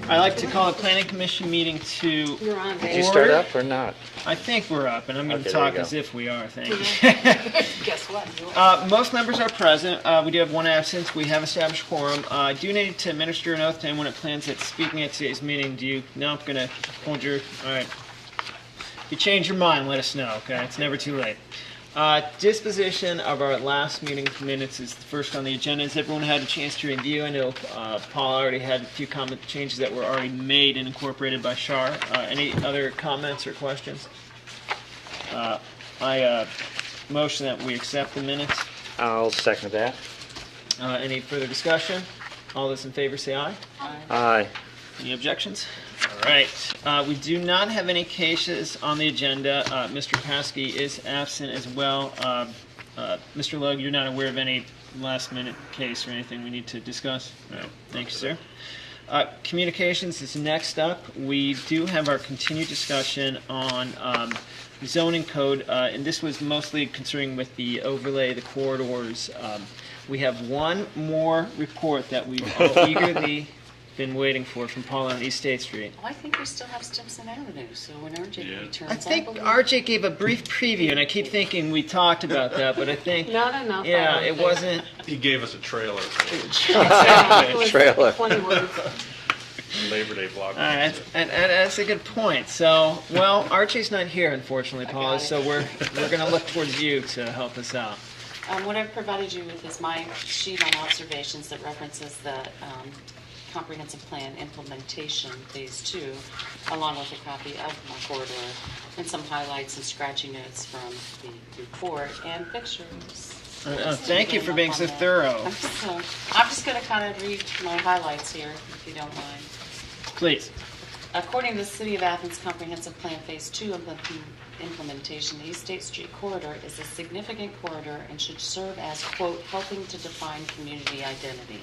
I'd like to call the Planning Commission meeting to You're on, order. Dave. Did you start up or not? I think we're up, and I'm going to Okay, there you talk go. as if we are, thank you. Guess what? You are. Most members are present. We do have one absence. We have established quorum. I do need to administer an oath to anyone that plans at speaking at today's meeting. Do you? No, I'm going to hold your... All right. If you change your mind, let us know, okay? It's never too late. Disposition of our last meeting's minutes is the first on the agenda. Has everyone had a chance to review? I know Paul already had a few comment changes that were already made and incorporated by Shar. Any other comments or questions? I motion that we accept the minutes. I'll second that. Any further discussion? All those in favor say aye. Aye. Any objections? All right. We do not have any cases on the agenda. Mr. Paskey is absent as well. Mr. Logue, you're not aware of any last-minute case or anything we need to discuss? All right. Thank you, sir. Communications is next up. We do have our continued discussion on zoning code, and this was mostly concerning with the overlay, the corridors. We have one more report that we've all eagerly been waiting for from Paul on East State Street. Well, I think we still have Stimson Avenue, so when RJ returns, I think believe- RJ gave a brief preview, and I keep thinking we talked about that, but I think, Not enough. yeah, it wasn't. He gave us a trailer for Trailer. 20 words. Labor Day blog. All right, and that's a good point. So, well, RJ's not here, unfortunately, I Paula, got it. so we're going to look towards you to help us out. What I've provided you with is my sheet on observations that references the comprehensive plan implementation phase 2, along with a copy of my corridor and some highlights and scratchy notes from the report and pictures. Thank you for being so thorough. I'm just going to kind of read my highlights here, if you don't mind. Please. According to the City of Athens Comprehensive Plan Phase 2 implementation, the East State Street corridor is a significant corridor and should serve as, quote, helping to define community identity.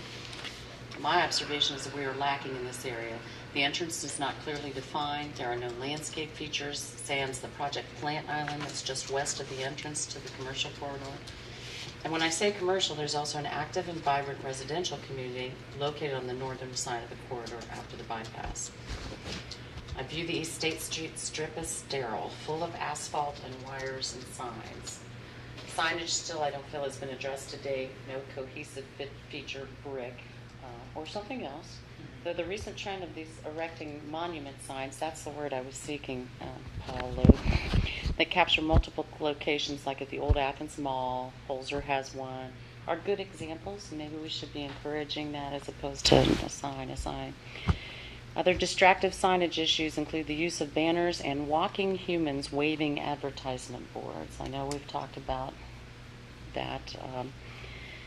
My observation is that we are lacking in this area. The entrance is not clearly defined. There are no landscape features, sans the Project Plant Island that's just west of the entrance to the commercial corridor. And when I say commercial, there's also an active and vibrant residential community located on the northern side of the corridor after the bypass. I view the East State Street strip as sterile, full of asphalt and wires and signs. Signage still I don't feel has been addressed to date. No cohesive feature brick or something else. Though the recent trend of these erecting monument signs, that's the word I was seeking, Paul Logue, that capture multiple locations like at the Old Athens Mall, Holzer has one, are good examples. Maybe we should be encouraging that as opposed to a sign. Other distractive signage issues include the use of banners and walking humans waving advertisement boards. I know we've talked about that.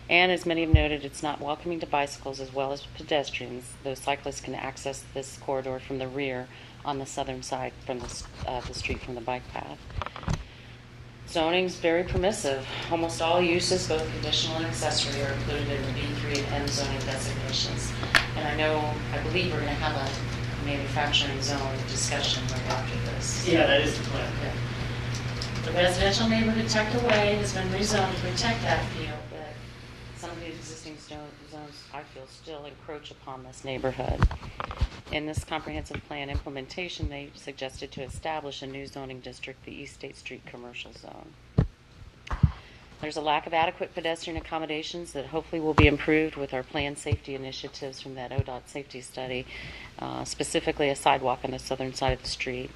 And as many have noted, it's not welcoming to bicycles as well as pedestrians, though cyclists can access this corridor from the rear on the southern side from the street from the bike path. Zoning is very permissive. Almost all uses, both conditional and accessory, are included in the B3 and M zoning designations. And I believe we're going to have a manufacturing zone discussion right after this. Yeah, that is the plan. The residential neighborhood tucked away has been rezoned to protect that field, but some of the existing zones, I feel, still encroach upon this neighborhood. In this comprehensive plan implementation, they suggested to establish a new zoning district, the East State Street Commercial Zone. There's a lack of adequate pedestrian accommodations that hopefully will be improved with our planned safety initiatives from that ODOT safety study, specifically a sidewalk on the southern side of the street.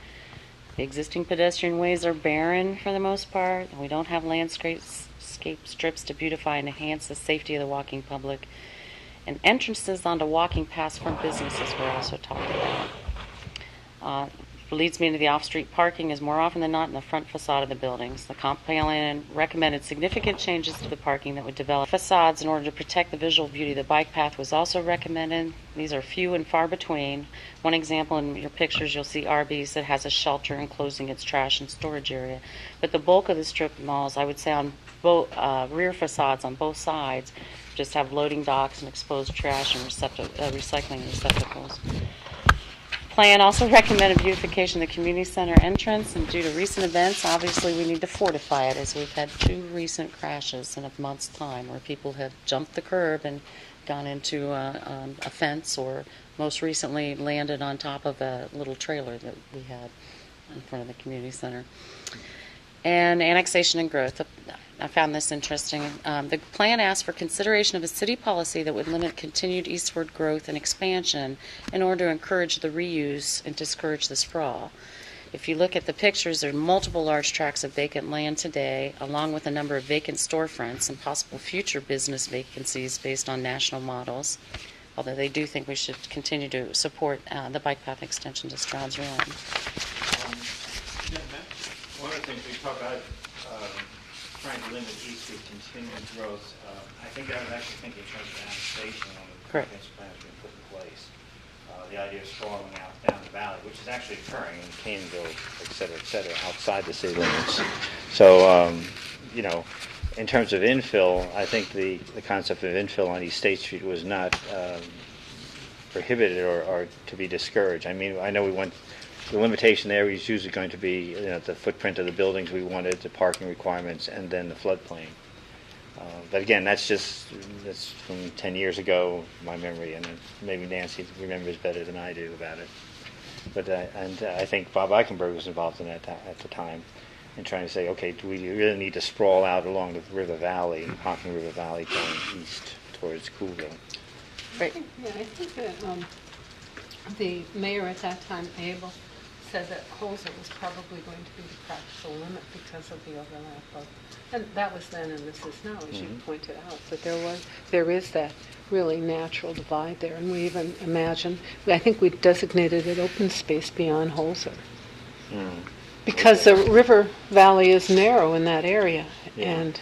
The existing pedestrian ways are barren for the most part, and we don't have landscape strips to beautify and enhance the safety of the walking public. And entrances onto walking paths from businesses were also talked about. Leads me into the off-street parking is more often than not in the front facade of the buildings. The comp plan recommended significant changes to the parking that would develop facades in order to protect the visual beauty. The bike path was also recommended. These are few and far between. One example in your pictures, you'll see Arby's that has a shelter enclosing its trash and storage area. But the bulk of the strip malls, I would say on both rear facades on both sides, just have loading docks and exposed trash and recycling receptacles. Plan also recommended beautification of the community center entrance, and due to recent events, obviously we need to fortify it, as we've had 2 recent crashes in a month's time where people have jumped the curb and gone into a fence, or most recently landed on top of a little trailer that we had in front of the community center. And annexation and growth. I found this interesting. The plan asks for consideration of a city policy that would limit continued eastward growth and expansion in order to encourage the reuse and discourage the sprawl. If you look at the pictures, there are multiple large tracts of vacant land today, along with a number of vacant storefronts and possible future business vacancies based on national models, although they do think we should continue to support the bike path extension to Stroud's Run. One of the things we talked about, trying to limit eastward continued growth, I think I was actually thinking in terms of annexation on the Correct. comprehensive plan that's been put in place. The idea of sprawling out down the valley, which is actually occurring in Caneville, et cetera, outside the city limits. So, in terms of infill, I think the concept of infill on East State Street was not prohibited or to be discouraged. I mean, I know the limitation there is usually going to be the footprint of the buildings we wanted, the parking requirements, and then the floodplain. But again, that's from 10 years ago, my memory, and maybe Nancy remembers better than I do about it. But I think Bob Eichenberg was involved in that at the time, in trying to say, okay, do we really need to sprawl out along the River Valley, Hocking River Valley, going east towards Coolville? Right. Yeah, I think that the mayor at that time, Abel, said that Holzer was probably going to be the practical limit because of the overlap of, and that was then and this is now, as you pointed out, that there is that really natural divide there, and we even imagined, I think we designated it open space beyond Holzer. Because the river valley is narrow in that area, and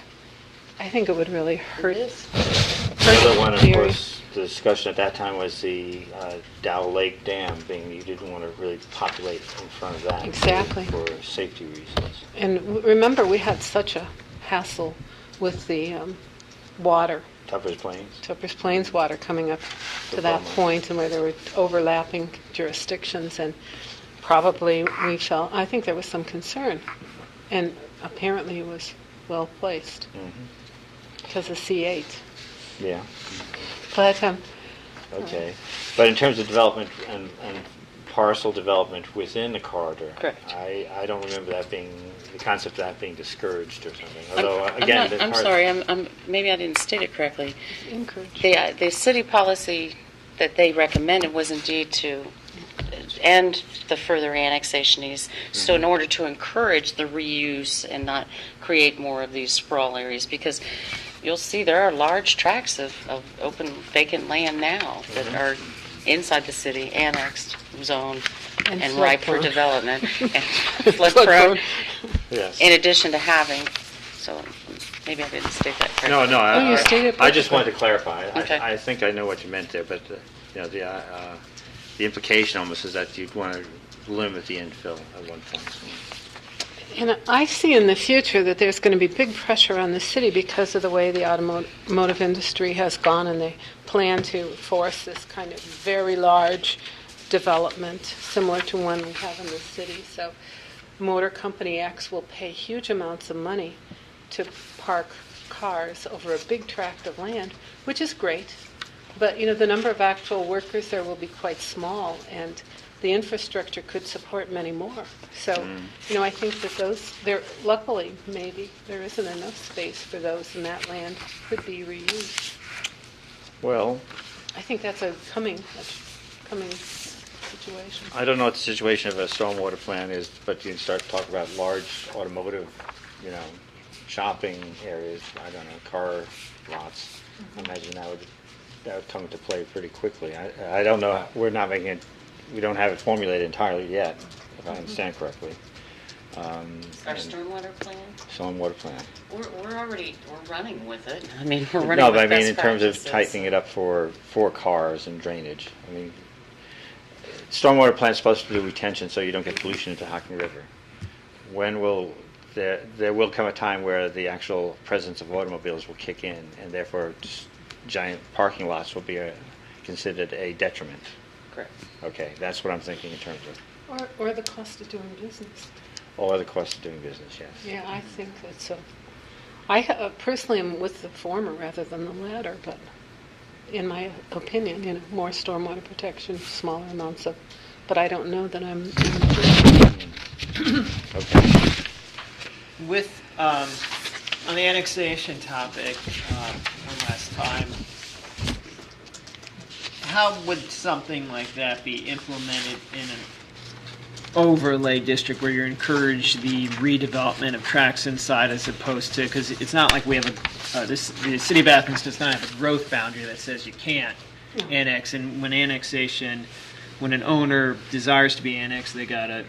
I think it would really hurt. The other one, of course, the discussion at that time was the Dow Lake Dam being, you didn't want to really populate in front of that. Exactly. For safety reasons. And remember, we had such a hassle with the water, Tupper's Plains? Tupper's Plains water coming up to The that Beaumont. point, and where there were overlapping jurisdictions, and probably we felt, I think there was some concern, and apparently it was well placed because of C8. Yeah. But Okay. But in terms of development and parcel development within the corridor, Correct. I don't remember that being, the concept of that being discouraged or something. Although, again, I'm sorry, maybe I didn't state it correctly. encouraged. The city policy that they recommended was indeed to end the further annexations. So in order to encourage the reuse and not create more of these sprawl areas, because you'll see there are large tracts of open vacant land now that are inside the city, annexed, zoned, And and ripe for flood-prone. development, and flood-prone, yes. in addition to having. So maybe I didn't state that correctly. No, you stated I just perfectly. wanted to clarify. Okay. I think I know what you meant there, but the implication almost is that you'd want to limit the infill at one point. And I see in the future that there's going to be big pressure on the city because of the way the automotive industry has gone, and they plan to force this kind of very large development similar to one we have in the city. So Motor Company X will pay huge amounts of money to park cars over a big tract of land, which is great. But, the number of actual workers there will be quite small, and the infrastructure could support many more. So, I think that luckily, maybe, there isn't enough space for those, and that land could be reused. Well, I think that's a coming situation. I don't know what the situation of a stormwater plan is, but you can start to talk about large automotive, shopping areas, I don't know, car lots. I imagine that would come into play pretty quickly. I don't know, we don't have it formulated entirely yet, if I understand correctly. Our stormwater plan? Stormwater plan. We're running with it. I mean, we're running No, with but I mean best in terms of practices. tightening it up for cars and drainage. I mean, stormwater plan is supposed to do retention so you don't get pollution into Hocking River. When will there will come a time where the actual presence of automobiles will kick in, and therefore just giant parking lots will be considered a detriment. Correct. Okay, that's what I'm thinking in terms of Or the cost of doing business. all other costs of doing business. Yes. Yeah, I think that's I personally am with the former rather than the latter, but in my opinion, more stormwater protection, smaller amounts of, but I don't know that I'm. Okay. With, on the annexation topic, one last time, how would something like that be implemented in an overlay district where you're encouraged the redevelopment of tracts inside as opposed to, because it's not like we have the city of Athens does not have a growth boundary that says you can't annex, and when an owner desires to be annexed, they gotta,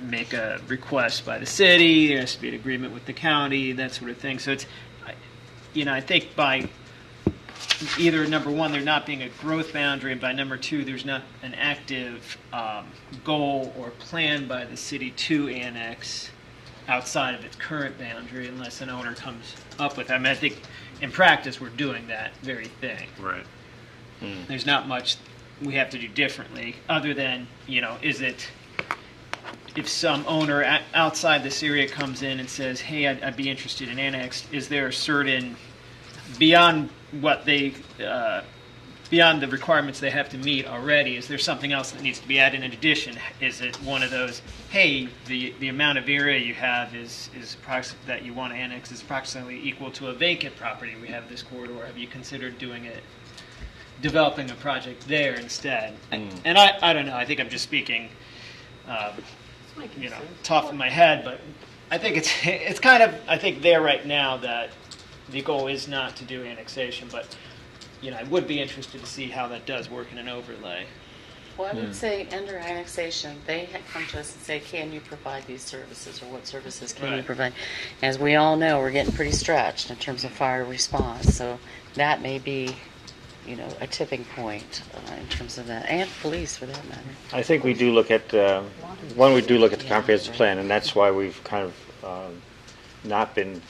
make a request by the city, there has to be an agreement with the county, that sort of thing. So it's, I think by either number one, there not being a growth boundary, and by number two, there's not an active goal or plan by the city to annex outside of its current boundary unless an owner comes up with it. I mean, I think in practice we're doing that very thing. Right. There's not much we have to do differently other than, is it, if some owner outside this area comes in and says, hey, I'd be interested in annexed, is there a certain, beyond what they, beyond the requirements they have to meet already, is there something else that needs to be added in addition? Is it one of those, hey, the amount of area you have is that you want to annex is approximately equal to a vacant property. We have this corridor. Have you considered developing a project there instead? And I don't know. I think I'm just speaking, top of my head, but I think it's kind of, I think there right now that the goal is not to do annexation, but I would be interested to see how that does work in an overlay. Well, I would say under annexation, they had come to us and say, can you provide these services, or what services can you Right. provide? As we all know, we're getting pretty stretched in terms of fire response, so that may be, a tipping point in terms of that, and police for that matter. I think we do look at, the comprehensive plan, and that's why we've kind of not been,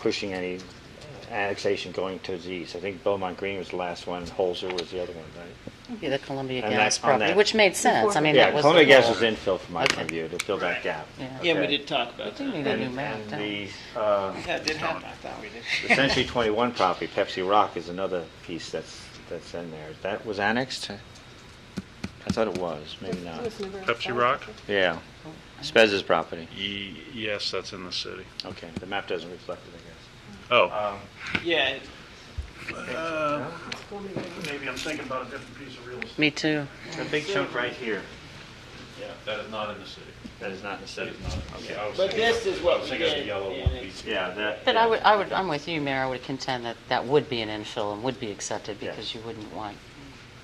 pushing any annexation going towards the east. I think Beaumont Green was the last one, Holzer was the other one, right? Yeah, the Columbia And Gas that- on property, that- which made sense. I mean, Yeah, that was Columbia the Gas goal. was infill from my point of Okay. view, to fill that Right. gap. Yeah. Yeah, we Okay. did talk about We do that. need a new And, map, and don't we? That did happen. I thought we did. the Century 21 property, Pepsi Rock, is another piece that's in there. That was annexed? I thought it was, maybe not. Pepsi Rock? Yeah, Spez's property. Yes, that's in the city. Okay, the map doesn't reflect it, I guess. Oh, Yeah, Maybe I'm thinking about a different piece of real estate. Me too. A big chunk right here. yeah, that is not in the city. That is not in the city. Okay. I was but thinking this of- is what I was we thinking of the did. yellow Yeah, one piece. Yeah, that. But I'm with you, Mayor. I would contend that would be an infill and would be accepted because you wouldn't want.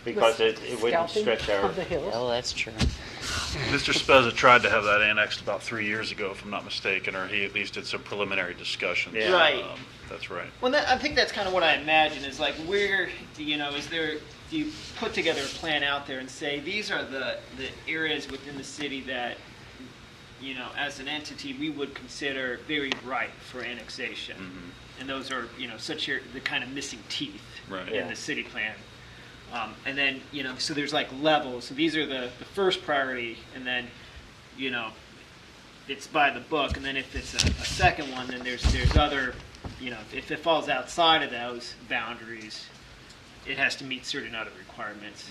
Because it wouldn't Scalping stretch our. of the hills. Oh, that's true. Mr. Spezza tried to have that annexed about 3 years ago, if I'm not mistaken, or he at least did some preliminary discussions. Yeah. Right. That's right. Well, I think that's kind of what I imagine is like where, is there, do you put together a plan out there and say these are the areas within the city that, as an entity we would consider very ripe for annexation. And those are, the kind of missing teeth Right. in Yeah. the city plan. And then, so there's like levels. So these are the first priority, and then, it's by the book. And then if it's a second one, then there's other, if it falls outside of those boundaries, it has to meet certain other requirements.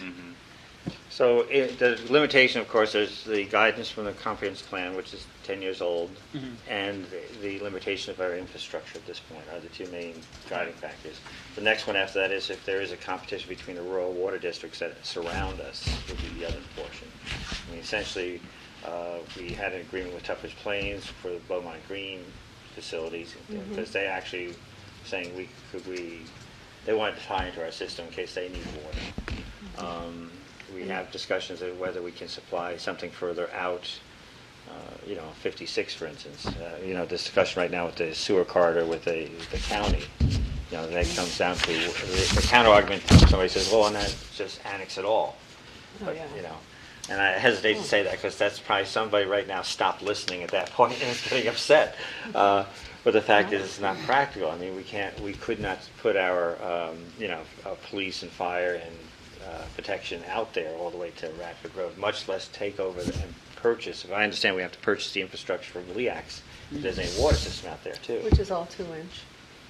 So the limitation, of course, there's the guidance from the comprehensive plan, which is 10 years old, and the limitation of our infrastructure at this point are the two main guiding factors. The next one after that is if there is a competition between the rural water districts that surround us, would be the other portion. I mean, essentially, we had an agreement with Tupper's Plains for the Beaumont Green facilities, because they actually saying they wanted to tie into our system in case they need water. We have discussions of whether we can supply something further out, 56, for instance. Discussion right now with the sewer corridor with the county. That comes down to the counter argument. Somebody says, "Well, and then just annex it all." But, and I hesitate to say that because that's probably somebody right now stopped listening at that point and is getting upset. But the fact is, it's not practical. I mean, we could not put our, police and fire and protection out there all the way to Radford Road, much less take over and purchase. If I understand, we have to purchase the infrastructure from LEAX. If there's any water system out there too. Which is all 2-inch.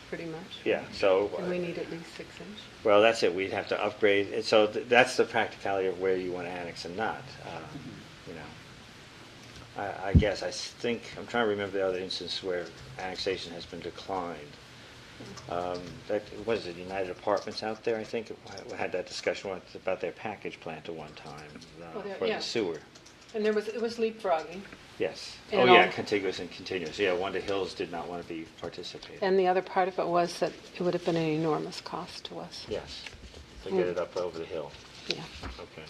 pretty much. Yeah, so, And we need at least 6 inch. well, that's it, we'd have to upgrade, and so that's the practicality of where you want to annex and not, you know. I guess, think, I'm trying to remember the other instance where annexation has been declined. That, what is it, United Apartments out there, I think, had that discussion about their package plant at one time, for yeah. the sewer. And it was leapfrogging. Yes. And Oh, yeah, all- contiguous and continuous. Yeah, Wanda Hills did not want to be participating. And the other part of it was that it would have been an enormous cost to us. Yes, to get it up over the hill. Yeah. Okay.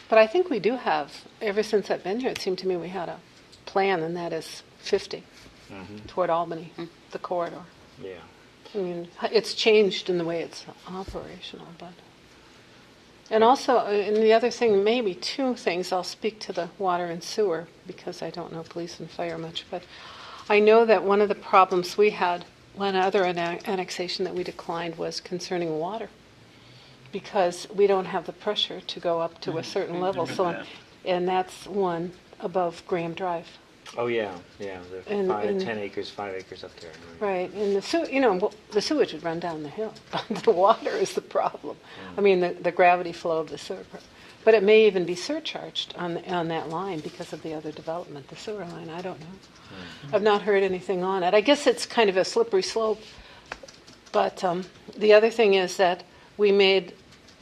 But I think we do have, ever since I've been here, it seemed to me we had a plan, and that is 50 toward Albany, the corridor. Yeah. I mean, it's changed in the way it's operational, but. And also, and the other thing, maybe two things, I'll speak to the water and sewer because I don't know police and fire much, but I know that one of the problems we had, one other annexation that we declined was concerning water because we don't have the pressure to go up to a certain level. So, and that's one above Graham Drive. Oh, yeah, the And- 10 acres, 5 acres up there. Right, and the sewage would run down the hill. The water is the problem. I mean, the gravity flow of the sewer. But it may even be surcharged on that line because of the other development, the sewer line. I don't know. I've not heard anything on it. I guess it's kind of a slippery slope. But the other thing is that we made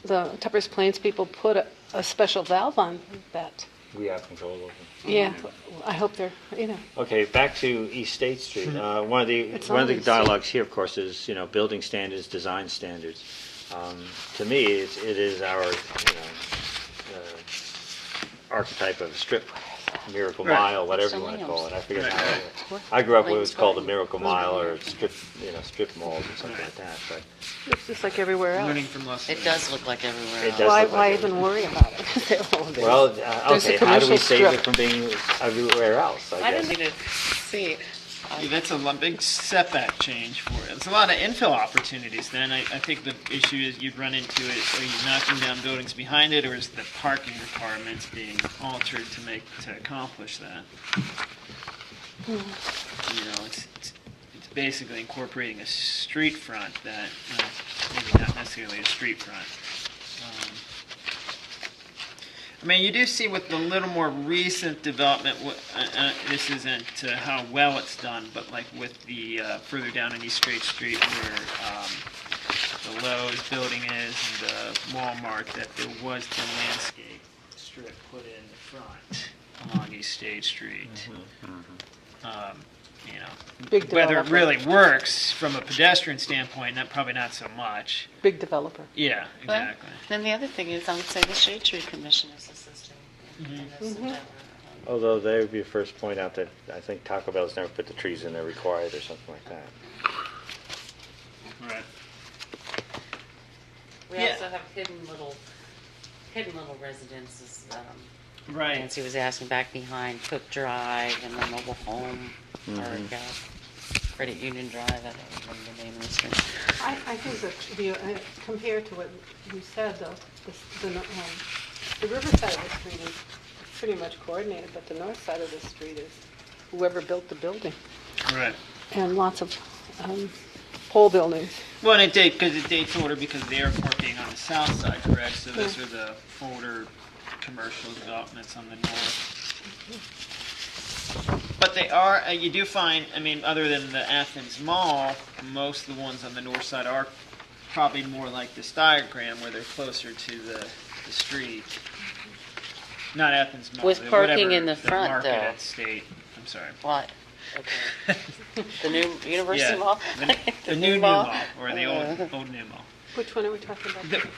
the Tuppers Plains people put a special valve on that. We have control over them. Yeah, I hope they're, Okay, back to East State Street. One of the always- dialogues here, of course, is building standards, design standards. To me, it is our archetype of strip, miracle mile, whatever you want to call it. I forget how. I grew up when it was called the Miracle Mile or strip malls or something like that. But it's just like everywhere else. Learning from lessons. It does look like everywhere It else. does. Why, look like why it. even worry about it? They're all there. well, There's a okay, how do we commercial save it strip. from being everywhere else? I I didn't guess. need to see. Yeah, that's a big setback change for it. There's a lot of infill opportunities then. I think the issue is you'd run into it, are you knocking down buildings behind it, or is the parking requirements being altered to accomplish that? It's basically incorporating a street front that, maybe not necessarily a street front. I mean, you do see with the little more recent development, this isn't how well it's done, but like with the further down in East Straight Street where the Lowe's building is and the Walmart, that there was the landscape strip put in the front along East State Street. Big Whether it developer. really works from a pedestrian standpoint, probably not so much. Big developer. Yeah, Well, exactly. then the other thing is, I would say the Shade Tree Commission is assisting in this endeavor. Although they would be the first to point out that I think Taco Bell's never put the trees in there required or something like that. Right. We Yeah. also have hidden little residences. Right. Nancy was asking back behind Cook Drive and the mobile home, or Credit Union Drive. I don't remember the name of the street. I think that compared to what you said, though, the river side of the street is pretty much coordinated, but the north side of the street is whoever built the building. Right. And lots of pole buildings. Well, and it dates older because of the airport being on the south side, correct? So those are the older commercial developments on the north. But they are, you do find, other than the Athens Mall, most of the ones on the north side are probably more like this diagram where they're closer to the street. Not Athens Mall. With whatever parking in the the front, Market though. at State. I'm sorry. What? Okay. The new University Yeah, Mall? the new mall, or the old new mall. Which one are we talking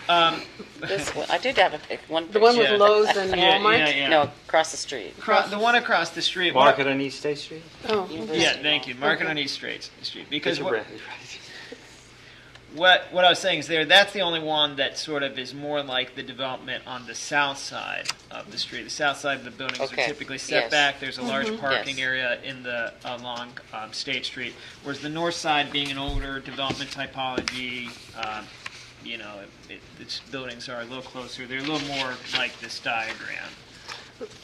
about? This one, I did have a pic. The one with Yeah. Lowe's and Yeah, Walmart? yeah. No, across the street. The one across the street. Market on East State Street? Oh, University Yeah, thank you. Mall. Market on East Street. Because It's a what, brand. what I was saying is that's the only one that sort of is more like the development on the south side of the street. The south side of the buildings Okay. are typically set Yes. back. There's a large parking Yes. area in the along State Street, whereas the north side, being an older development typology, its buildings are a little closer. They're a little more like this diagram.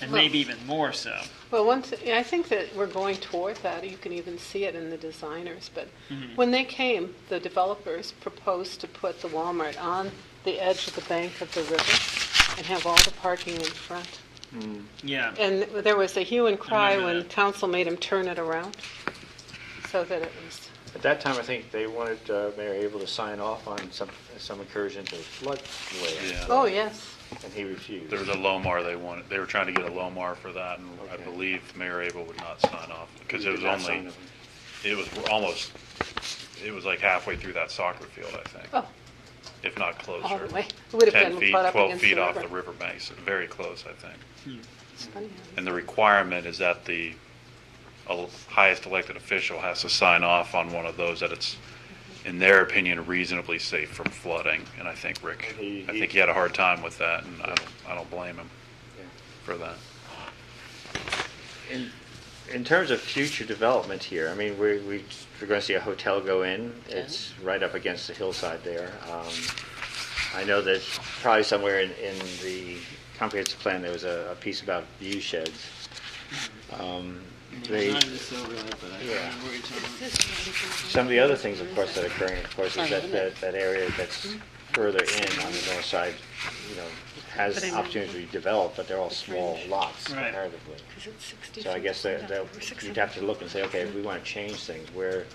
and maybe even more so. Well, I think that we're going toward that. You can even see it in the designers. But Mm-hmm. when they came, the developers proposed to put the Walmart on the edge of the bank of the river and have all the parking in front. Yeah. And there was a hue and cry remember when that. council made them turn it around, so that it was. At that time, I think they wanted Mayor Abel to sign off on some incursion to floodway. Yeah. Oh, yes. And he refused. There was a Lomar they were trying to get a Lomar for that, and I Okay. believe Mayor Abel would not sign off, because He it was did not sign only, it. it was like halfway through that soccer field, I think, Oh, if not closer. all the way. It would have 10 been feet, put up 12 against feet the off river. the riverbanks, very close, I think. It's funny how- And the requirement is that the highest elected official has to sign off on one of those, that it's, in their opinion, reasonably safe from flooding. And I think Rick, And I think he had a hard time with that, and I don't blame him Yeah. for that. In terms of future development here, I mean, we're going to see a hotel go in. It's right up against the hillside there. I know that probably somewhere in the comprehensive plan there was a piece about view sheds. They, Not in this overlay, but I Yeah. remember what you're talking about. some of the other things, of course, that are occurring, of course, is that area that's further in on the north side, has opportunity to be developed, but they're all small lots Right. comparatively. 'Cause it's 60 So I feet guess wide, that over 600 you'd have to look and say, okay, if we want to change things, where,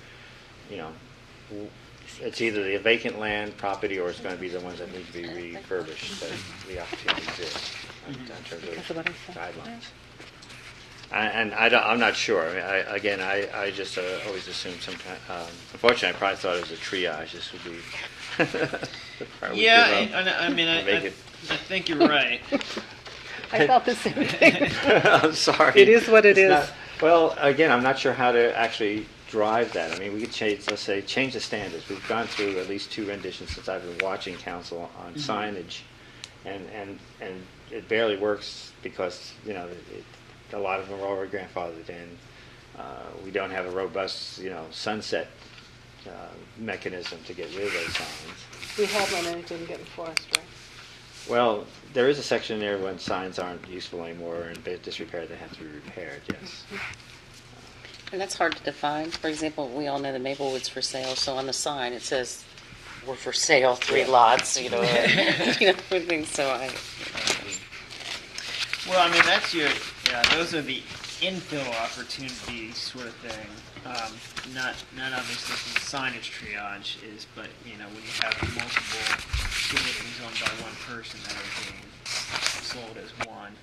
it's either the vacant land property or it's going to be the ones that need to be refurbished, that the opportunity exists in terms Because of of what I said. guidelines. And I'm not sure. I mean, I just always assumed sometimes, unfortunately, I probably thought it was a triage. This would be. the part we Yeah, give up. I mean, Make it- I think you're right. I thought the same thing. I'm sorry. It is what it It's is. not- well, again, I'm not sure how to actually drive that. I mean, we could change, let's say, change the standards. We've gone through at least 2 renditions since I've been watching council on signage, and it barely works because, a lot of them are already grandfathered in. We don't have a robust, sunset mechanism to get rid of those signs. We had one and it didn't get enforced, right? Well, there is a section there when signs aren't useful anymore and they're disrepaired, they have to be repaired, yes. And that's hard to define. For example, we all know that Maplewood's for sale, so on the sign it says, "We're for sale, 3 lots," everything. So Well, I mean, those are the infill opportunities sort of thing. Not obviously from the signage triage is, but when you have multiple buildings owned by one person that are being sold as one,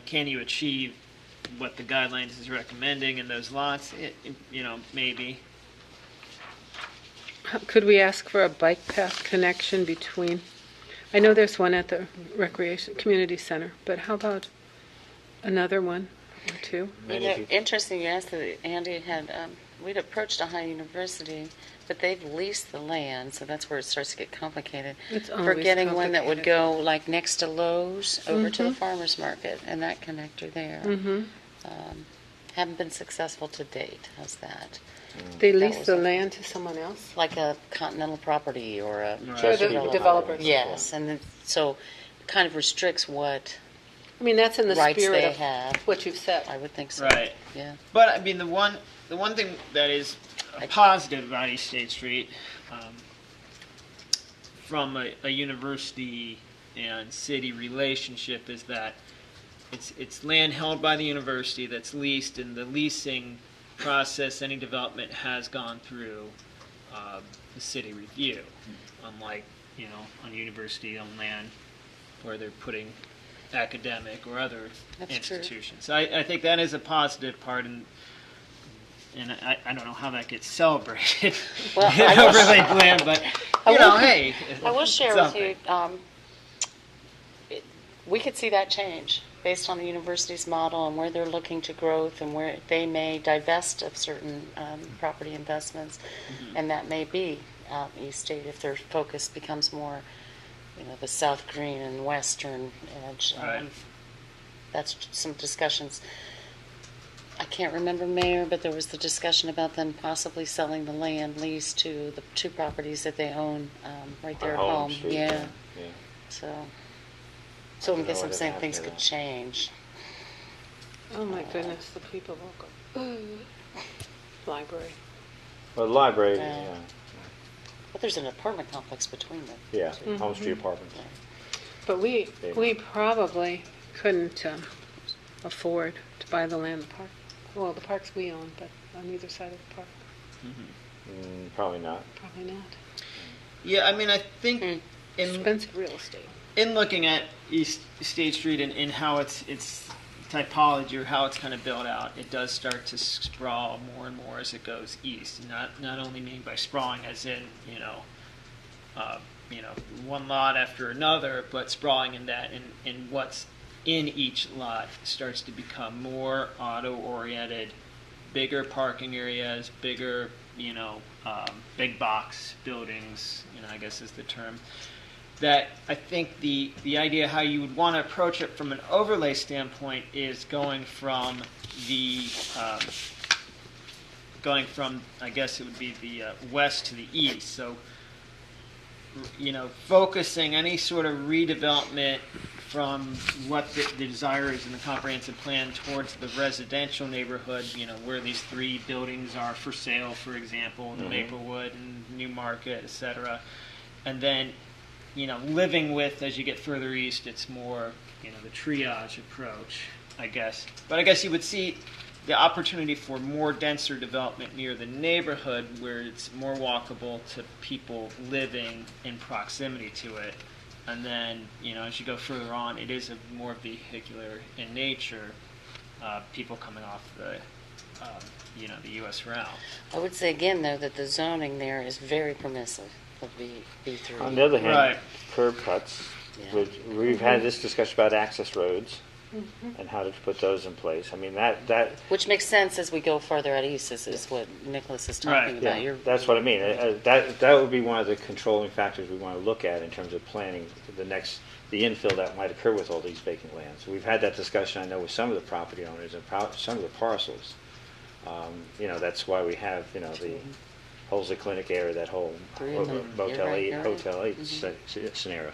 can you achieve what the guidelines is recommending in those lots? Maybe. Could we ask for a bike path connection between, I know there's one at the Recreation Community Center, but how about another one or two? interesting you asked that. Andy had we'd approached Ohio University, but they've leased the land, so that's where it starts to get complicated. It's For always getting one that would complicated. go like next to Lowe's over to the farmers market and that connector there. Haven't been successful to date. How's that? They That lease was the a- land to someone else? Like a Continental Property or a Or the developer. developers? Yes, and then, so it kind of restricts what I mean, that's in the rights spirit they of have. what you've said. I would think so. Right. Yeah. But I mean, the one thing that is a positive about East State Street, from a university and city relationship, is that it's land held by the university that's leased, and the leasing process, any development has gone through the city review, unlike on university-owned land where they're putting academic or other That's true. institutions. So I think that is a positive part, and I don't know how that gets celebrated. Well, I will- overlay plan, but hey, I will share with you, something. we could see that change based on the university's model and where they're looking to growth and where they may divest of certain property investments. And that may be out East State if their focus becomes more, the South Green and Western edge. Right. That's some discussions. I can't remember, Mayor, but there was the discussion about them possibly selling the land lease to the 2 properties that they own right there at home. Street, Yeah. yeah. So So I don't know guess I'm whether saying they things have could to- change. Oh my goodness, the people will go, "Ugh." Library. Well, the library, Yeah. yeah, But there's an apartment complex between them. yeah, Home Street Apartments. But we They- probably couldn't afford to buy the land in the park. Well, the parks we own, but on either side of the park, Probably not. probably not. Yeah, I mean, I think Hmm. in Expensive real estate. in looking at East State Street and how its typology or how it's kind of built out, it does start to sprawl more and more as it goes east. Not only mean by sprawling as in one lot after another, but sprawling in that in what's in each lot starts to become more auto-oriented, bigger parking areas, bigger big box buildings. I guess is the term. That I think the idea how you would want to approach it from an overlay standpoint is going from I guess it would be the west to the east. So focusing any sort of redevelopment from what the desire is in the comprehensive plan towards the residential neighborhood, where these 3 buildings are for sale, for example, in the Maplewood and Newmarket, et cetera. And then living with, as you get further east, it's more, the triage approach, I guess. But I guess you would see the opportunity for more denser development near the neighborhood where it's more walkable to people living in proximity to it. And then, as you go further on, it is more vehicular in nature, people coming off the U.S. route. I would say again, though, that the zoning there is very permissive of B3. On the other hand, Right. curb cuts, Yeah. which we've had this discussion about access roads and how to put those in place. I mean, that Which makes sense as we go farther out east. This is what Nicholas is talking Right. about. yeah, that's what I mean. That would be one of the controlling factors we want to look at in terms of planning the infill that might occur with all these vacant lands. We've had that discussion, I know, with some of the property owners and some of the parcels. That's why we have, the Holsey Clinic area, that whole Three of them. Motel You're right, 8, you're right. Hotel 8 scenario.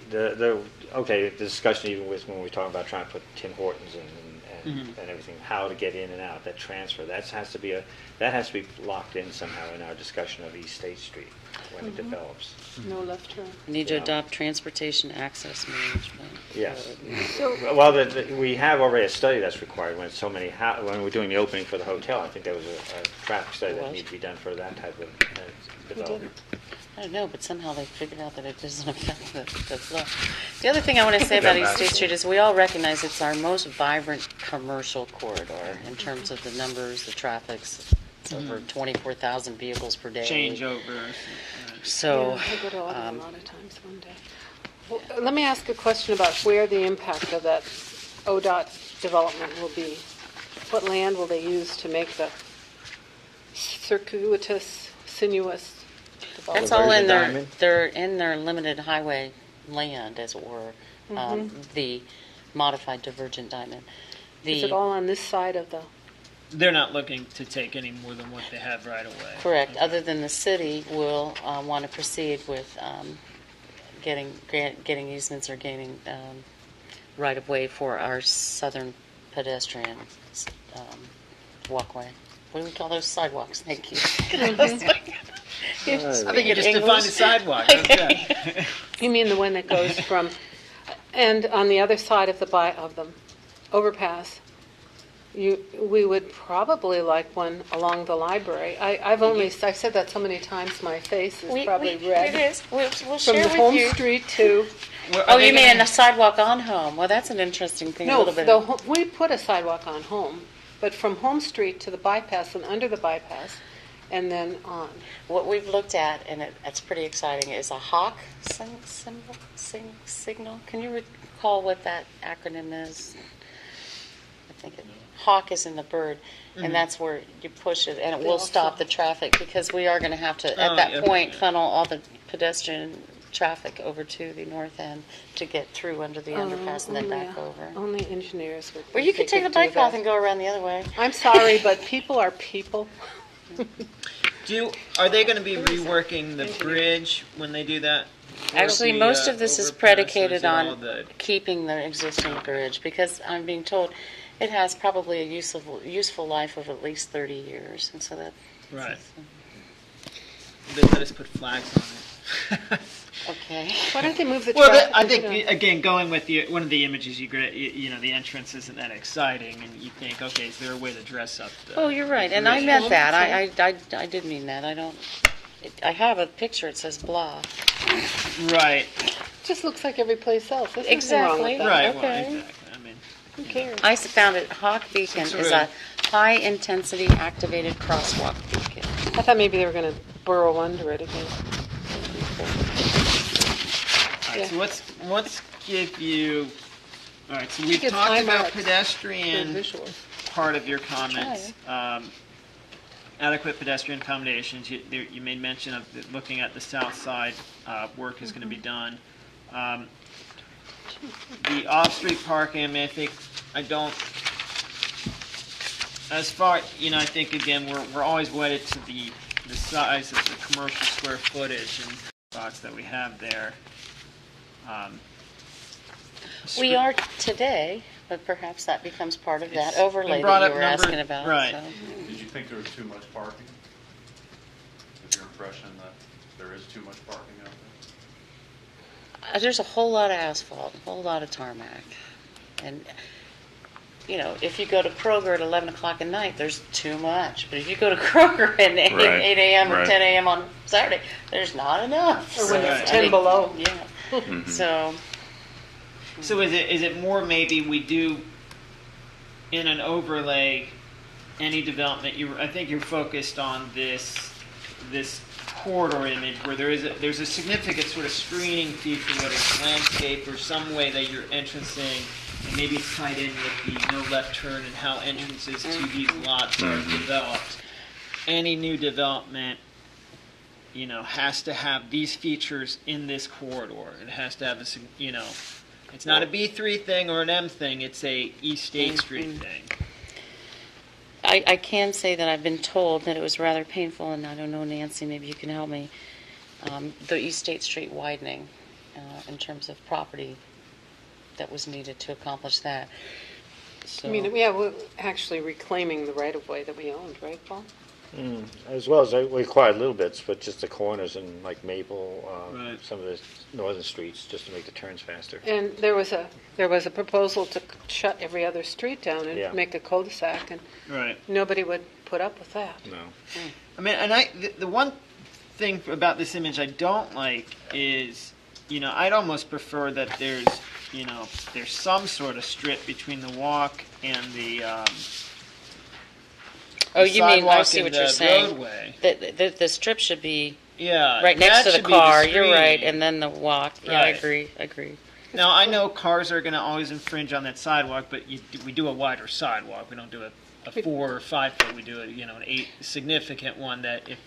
The discussion even with when we talk about trying to put Tim Hortons in and everything, how to get in and out, that transfer, that has to be locked in somehow in our discussion of East State Street when it develops. No left turn. Need to Yeah. adopt transportation access management. Yes. So, Well, we have already a study that's required when when we're doing the opening for the hotel. I think there was a traffic study that Was? needed to be done for that type of development. I don't know, but somehow they figured out that it doesn't affect the flow. The other thing I want to say about East State Street is we all recognize it's our most vibrant commercial corridor in terms of the numbers, the traffic's. It's over 24,000 vehicles per day. Changeovers. So, yeah, I go to Auburn a lot of times one day. Well, let me ask a question about where the impact of that ODOT development will be. What land will they use to make the sinuous that's development? all in Diversion they're in their limited highway land, as it were, the modified divergent diamond. Is it all on this side of the... They're not looking to take any more than what they have right away. Correct, other than the city will want to proceed with getting easements or gaining right-of-way for our southern pedestrian walkway. What do we call those? Sidewalks, thank you. I think you just defined a sidewalk. Okay. You mean the one that goes from... And on the other side of the overpass, we would probably like one along the library. I've said that so many times, my face is probably red. It is. We'll From share the with home you. street to... Oh, you mean a sidewalk on home? Well, that's an interesting thing. a No, little bit. we put a sidewalk on home, but from Home Street to the bypass and under the bypass, and then on. What we've looked at, and it's pretty exciting, is a hawk signal. Can you recall what that acronym is? I think hawk is in the bird, and that's where you push it, and it will stop the traffic, because we are going to have to, at that point, funnel all the pedestrian traffic over to the north end to get through under the underpass and then back over. Only engineers would. Or you think could take they the bike do path that. and go around the other way. I'm sorry, but people are people. Are they going to be reworking the bridge when they do that? Actually, the, most of this is overpass, or predicated it all on the- keeping the existing bridge, because I'm being told it has probably a useful life of at least 30 years, and so that. Right. They let us put flags on it. Okay. Why don't they move the Well, traffic? I into think the- again, going with one of the images you know, the entrance isn't that exciting, and you think, okay, is there a way to dress up? Oh, you're right, and I bridge? meant that. I did mean that. I have a picture. It says blah. Right, Just looks like every place else. There's nothing wrong Exactly. with that. right. Okay. Well, exactly. I mean, Who cares? I found it. Hawk Beacon Some is sort a high-intensity activated crosswalk beacon. I thought maybe they were going to burrow under it again. all right, Yeah. so let's give you. All right, so we've Get talked high about marks pedestrian Good visuals. part of your comments. Adequate pedestrian accommodations. You made mention of looking at the south side. Work is going to be done. The off-street parking. I mean, I don't. As far, you know, I think again we're always wedded to the size of the commercial square footage and spots that we have there. We are today, but perhaps that becomes part of that It's overlay been brought that you up were number- asking about. right. So. Did you think there was too much parking? Is your impression that there is too much parking out there? There's a whole lot of asphalt, a whole lot of tarmac. And, you know, if you go to Kroger at 11 o'clock at night, there's too much. But if you go to Kroger at 8 Right, a.m. or right. 10 a.m. on Saturday, there's not enough. Or when Right. it's 10 below. Yeah. So, So is it more maybe we do in an overlay any development? I think you're focused on this corridor image where there's a significant sort of screening feature, whether it's landscape or some way that you're entrancing, and maybe it's tied in with the no left turn and how entrances to these lots are developed. Any new development, you know, has to have these features in this corridor. It has to have you know, it's not a B3 thing or an M thing. It's a East State Street thing. I can say that I've been told that it was rather painful, and I don't know, Nancy, maybe you can help me, the East State Street widening in terms of property that was needed to accomplish that. So, I mean, yeah, we're actually reclaiming the right-of-way that we owned, right, Paul? As well as we acquired little bits, but just the corners and like Maple, Right. some of the northern streets, just to make the turns faster. And there was a proposal to shut every other street down and Yeah. make a cul-de-sac, and Right. nobody would put up with that. No. I mean, and the one thing about this image I don't like is, you know, I'd almost prefer that there's some sort of strip between the walk and the oh, you mean, I sidewalk see and what the you're saying. roadway. The strip should be Yeah, right next that to the should be car, screen. you're right, and then the walk. Yeah, I Right. agree. Now I know cars are going to always infringe on that sidewalk, but we do a wider sidewalk. We don't do a 4 or 5 foot. We do an 8 significant one that if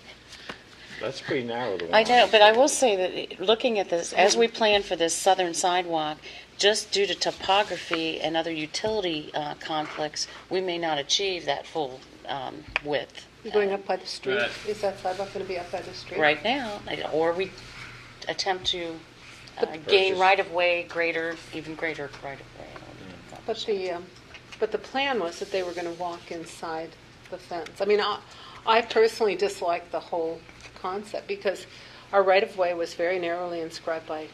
That's pretty narrow. The one I on know, the but I street. will say that looking at this, as we plan for this southern sidewalk, just due to topography and other utility conflicts, we may not achieve that full width. You're going up by the street? Right. Is that sidewalk going to be up by the street? Right now, or we attempt to Versus- gain right-of-way, even greater right-of-way. But the plan was that they were going to walk inside the fence. I mean, I personally dislike the whole concept because our right-of-way was very narrowly inscribed by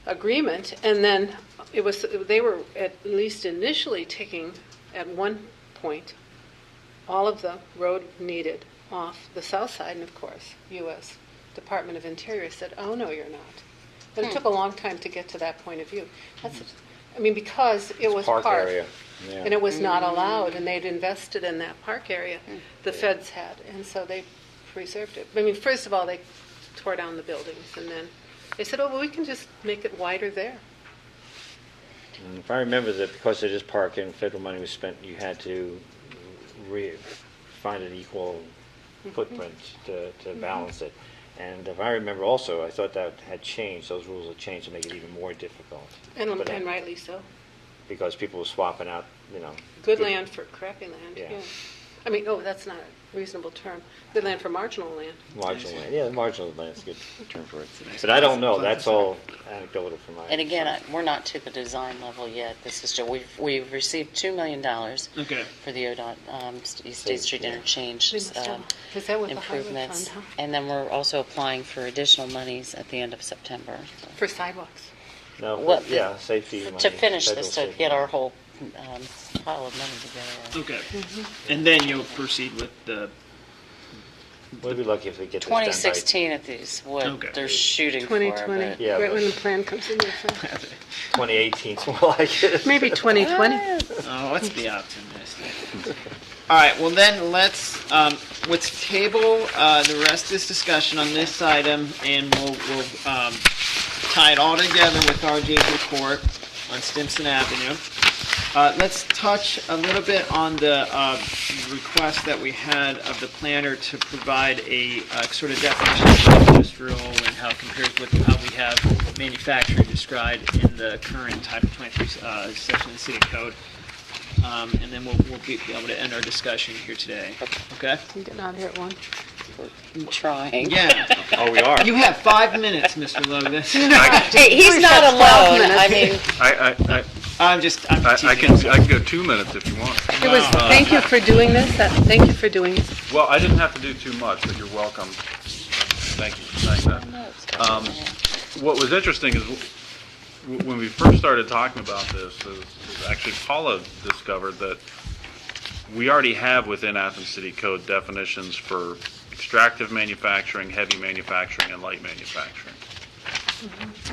agreement, and then they were at least initially taking at one point all of the road needed off the south side, and of course, U.S. Department of Interior said, "Oh no, you're not." But it took a long time to get to that point of view. Because it was Park area. Yeah. and it was not allowed, and they'd invested in that park area, the feds had, and so they preserved it. I mean, first of all, they tore down the buildings, and then they said, "Oh, well, we can just make it wider there." And if I remember that, because it is parking, federal money was spent, you had to find an equal footprint to balance it. And if I remember also, I thought that had changed, those rules had changed to make it even more difficult. And But, rightly so. because people were swapping out, Good land for crappy land, Yeah. yeah. I mean, that's not reasonable term. Good land for marginal land. Marginal land, yeah, marginal land's a good term for it. But I don't know, that's all anecdotal from my. And again, we're not to the design level yet. This is just, we've received $2 million Okay. for the ODOT East State Street interchange Is that with the highway improvements. fund, huh? And then we're also applying for additional monies at the end of September. For sidewalks. No, Well, yeah, safety money. To finish federal this, to safety get money. our whole pile of money together. Okay. And then you'll proceed with the. We'll be lucky if we get this done by. 2016 at these, what Okay. they're shooting for. 2020, But Yeah, right but- when the plan comes into effect. 2018 's more like it. Maybe 2020. Oh, let's be optimistic. All right. Well, then let's table the rest of this discussion on this item, and we'll tie it all together with RJ's report on Stimson Avenue. Let's touch a little bit on the request that we had of the planner to provide a sort of definition of industrial and how it compares with how we have manufacturing described in the current Title 23 section of the City Code. And then we'll be able to end our discussion here today. Okay? I'm getting out of here at 1. I'm trying. Yeah. Oh, we are. You have 5 minutes, Mr. Logan. Hey, he's We not said 12 alone. minutes. I mean, I'm I can go 2 minutes if you want. It was, thank you for doing this. Thank you for doing this. Well, I didn't have to do too much, but you're welcome. Thank you for saying that. What was interesting is when we first started talking about this, is actually Paula discovered that we already have within Athens City Code definitions for extractive manufacturing, heavy manufacturing, and light manufacturing.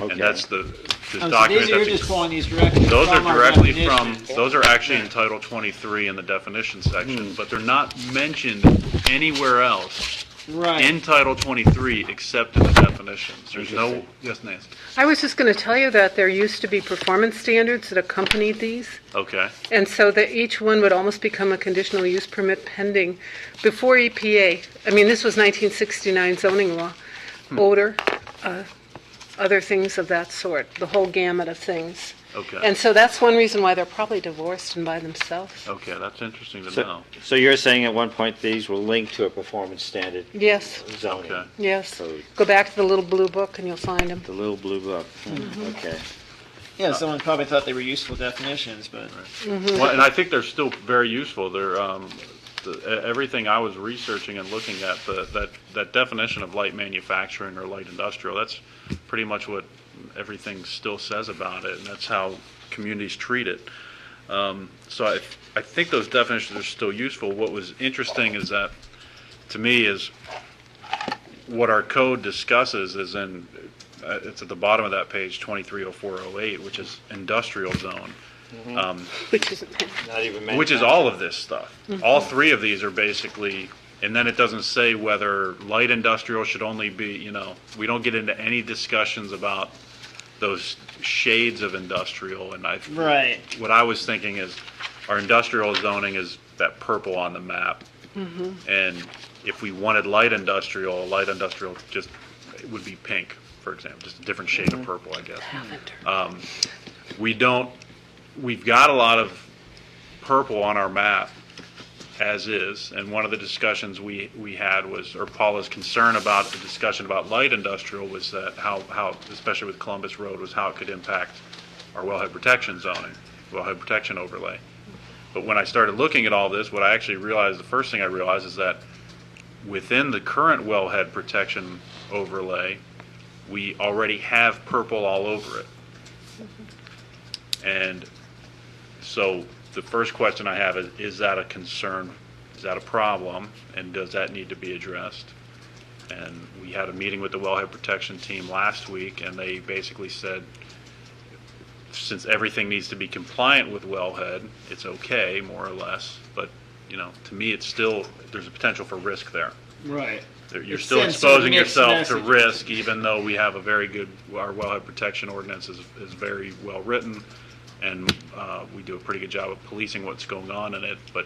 Okay. And that's this So document. you're that's just pulling these directly Those are from our directly from, definitions. those are actually in Title 23 in the definition section, but they're not mentioned anywhere else Right. in Title 23 except in the definitions. There's no, Interesting. yes, Nancy? I was just going to tell you that there used to be performance standards that accompanied these. Okay, And so that each one would almost become a conditional use permit pending before EPA. I mean, this was 1969 zoning law. Odor, other things of that sort, the whole gamut of things. okay. And so that's one reason why they're probably divorced and by themselves. Okay, that's interesting to So, know. so you're saying at one point these will link to a performance standard Yes, zoning? Okay. yes. Code. Go back to the little blue book and you'll find them. The little blue book. Okay. Yeah, someone probably thought they were useful definitions, but Well, and I think they're still very useful. They're, everything I was researching and looking at, that definition of light manufacturing or light industrial, that's pretty much what everything still says about it, and that's how communities treat it. So I think those definitions are still useful. What was interesting is that, to me, is what our code discusses is in, it's at the bottom of that page, 230408, which is industrial zone. Which is, Not even Which is all of this stuff. All three of these are basically, and then it doesn't say whether light industrial should only be, we don't get into any discussions about those shades of industrial. And right. what I was thinking is our industrial zoning is that purple on the map. And if we wanted light industrial just, it would be pink, for example, just a different shade of purple, I guess. We've got a lot of purple on our map as is, and one of the discussions we had was, or Paula's concern about the discussion about light industrial was that how, especially with Columbus Road, was how it could impact our wellhead protection zoning, wellhead protection overlay. But when I started looking at all this, what I actually realized, the first thing I realized is that within the current wellhead protection overlay, we already have purple all over it. And so the first question I have is that a concern? Is that a problem? And does that need to be addressed? And we had a meeting with the wellhead protection team last week, and they basically said, since everything needs to be compliant with wellhead, it's okay, more or less. But, to me, it's still, there's a potential for risk there. Right. You're It still sends some exposing mixed yourself to messages. risk, even though we have a very good, our wellhead protection ordinance is very well written, and we do a pretty good job of policing what's going on in it, but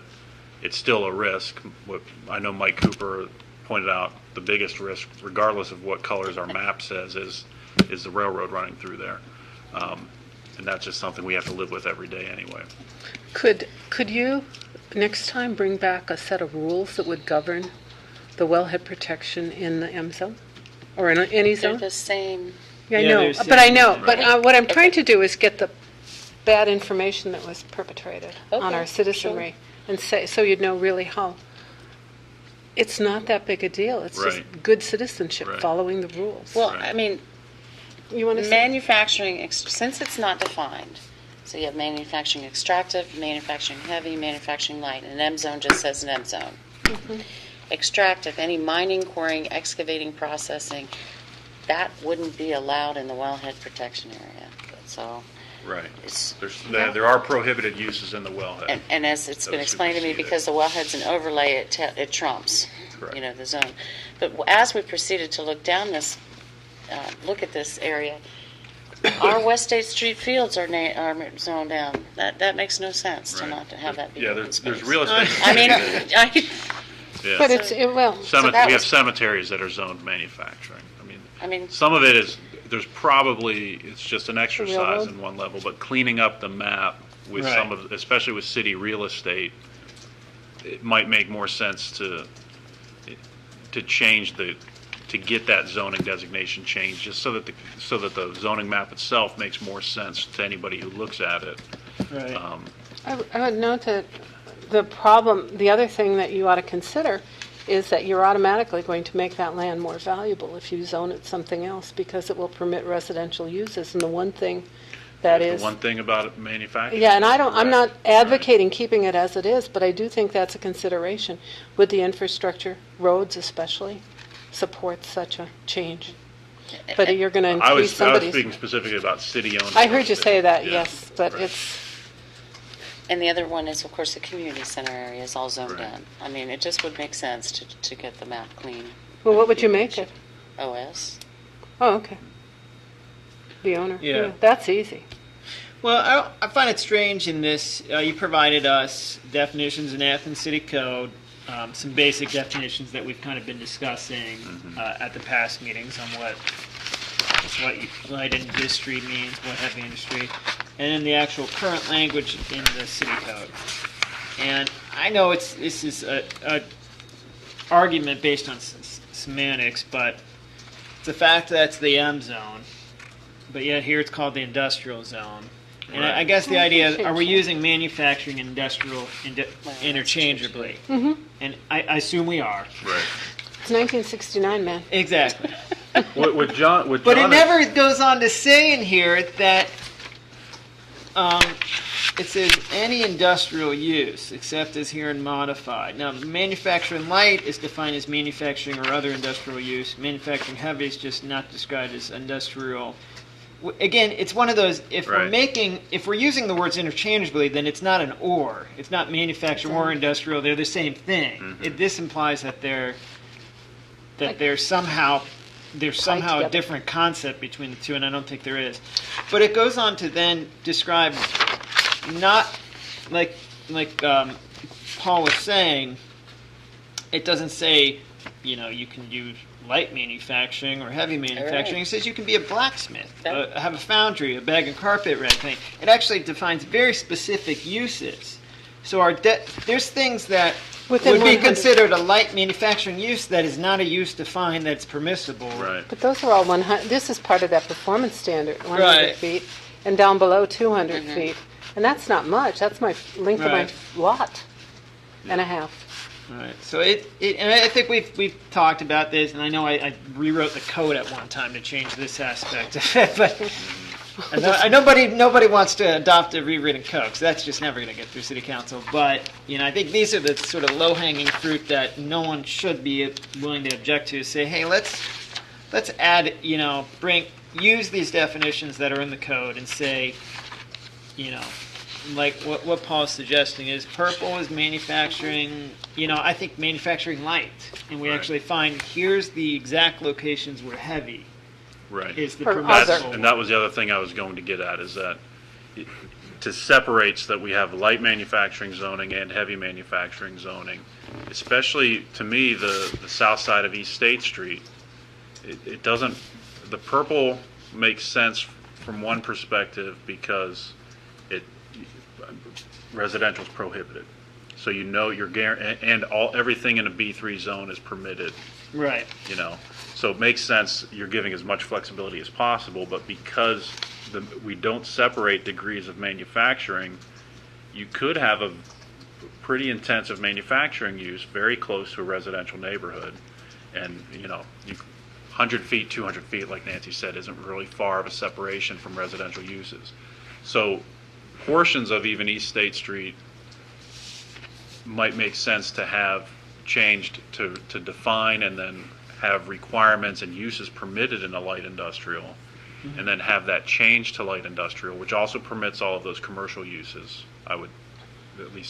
it's still a risk. What I know Mike Cooper pointed out, the biggest risk, regardless of what colors our map says, is the railroad running through there. and that's just something we have to live with every day anyway. Could you next time bring back a set of rules that would govern the wellhead protection in the M zone or in any They're zone? the same. Yeah, I Yeah, know, there's but I same- know. But Right. what I'm trying to do is get the bad information that was perpetrated on Okay, our citizenry, and say so you'd know really how. It's not that big a deal. It's Right. just good citizenship, Right. following the rules. Well, Right. I mean, you want to say? manufacturing, since it's not defined, so you have manufacturing extractive, manufacturing heavy, manufacturing light, and an M zone just says an M zone. Extractive, any mining, quarrying, excavating, processing, that wouldn't be allowed in the wellhead protection area. So, Right. it's, There are prohibited uses in the wellhead. and as it's been Those explained to me, supersede it. because the wellhead's an overlay, it trumps, Correct. the zone. But as we proceeded to look down this, look at this area, our West State Street fields are zoned down. That makes no sense to Right. not to have that be Yeah, open there's space. real estate. I mean, Yeah. But it's well. that We have was- cemeteries that are zoned manufacturing. I mean, Some of it is, there's probably, it's just an exercise railroad? in one level, but cleaning up the map with some Right. of, especially with city real estate, it might make more sense to change to get that zoning designation changed, just so that the zoning map itself makes more sense to anybody who looks at it. Right. I would note that the other thing that you ought to consider is that you're automatically going to make that land more valuable if you zone it something else, because it will permit residential uses. And the one thing that That's is, the one thing about it, manufacturing. yeah, and I'm not Correct. advocating keeping it as it is, but I do think that's a consideration. Would the infrastructure, roads especially, support such a change? But you're going to I increase was somebody's. speaking specifically about city-owned. I heard you say that, Yeah. yes, but Right. it's. and the other one is, of course, the community center area is all zoned Right. in. I mean, it just would make sense to get the map clean. Well, what would you make it? OS. Oh, okay. The owner. Yeah. That's easy. Well, I find it strange in this. You provided us definitions in Athens City Code, some basic definitions that we've kind of been discussing at the past meetings on what light industry means, what heavy industry, and then the actual current language in the city code. And I know this is a argument based on semantics, but it's the fact that it's the M zone, but yet here it's called the industrial zone. And I Right. guess the idea is, change are we that. using manufacturing and industrial interchangeably? Mm-hmm. And I assume we are. Right. It's 1969, man. Exactly. With John, But it never goes on to say in here that it says any industrial use except as herein modified. Now, manufacturing light is defined as manufacturing or other industrial use. Manufacturing heavy is just not described as industrial. Again, it's one of those. If we're using the words interchangeably, then it's not an or. It's not manufacturing or industrial. They're the same thing. This implies that there's somehow a together. different concept between the two, and I don't think there is. But it goes on to then describe, not like Paul was saying, it doesn't say, you can use light manufacturing or heavy manufacturing. Right. It says you can be a blacksmith, That- have a foundry, a bag and carpet red thing. It actually defines very specific uses. So there's things that Within would be 100. considered a light manufacturing use that is not a use defined that's permissible. Right. But those are all 100. This is part of that performance standard, 100 Right. feet, and down below 200 feet. And that's not much. That's my length of Right. my lot and a half. Right. So and I think we've talked about this, and I know I rewrote the code at one time to change this aspect of it, but I know nobody wants to adopt a rewritten code, because that's just never going to get through City Council. But I think these are the sort of low-hanging fruit that no one should be willing to object to. Say, hey, let's add, use these definitions that are in the code, and say, like what Paul's suggesting is purple is manufacturing, I think manufacturing light. And we Right. actually find here's the exact locations where heavy Right. is the Or permissible. other. And that was the other thing I was going to get at, is that to separate so that we have light manufacturing zoning and heavy manufacturing zoning, especially to me, the south side of East State Street, it doesn't, the purple makes sense from one perspective because residential is prohibited. So and everything in a B3 zone is permitted. Right. So it makes sense you're giving as much flexibility as possible, but because we don't separate degrees of manufacturing, you could have a pretty intensive manufacturing use very close to a residential neighborhood. And, 100 feet, 200 feet, like Nancy said, isn't really far of a separation from residential uses. So portions of even East State Street might make sense to have changed to define and then have requirements and uses permitted in a light industrial, and then have that change to light industrial, which also permits all of those commercial uses. I would, I think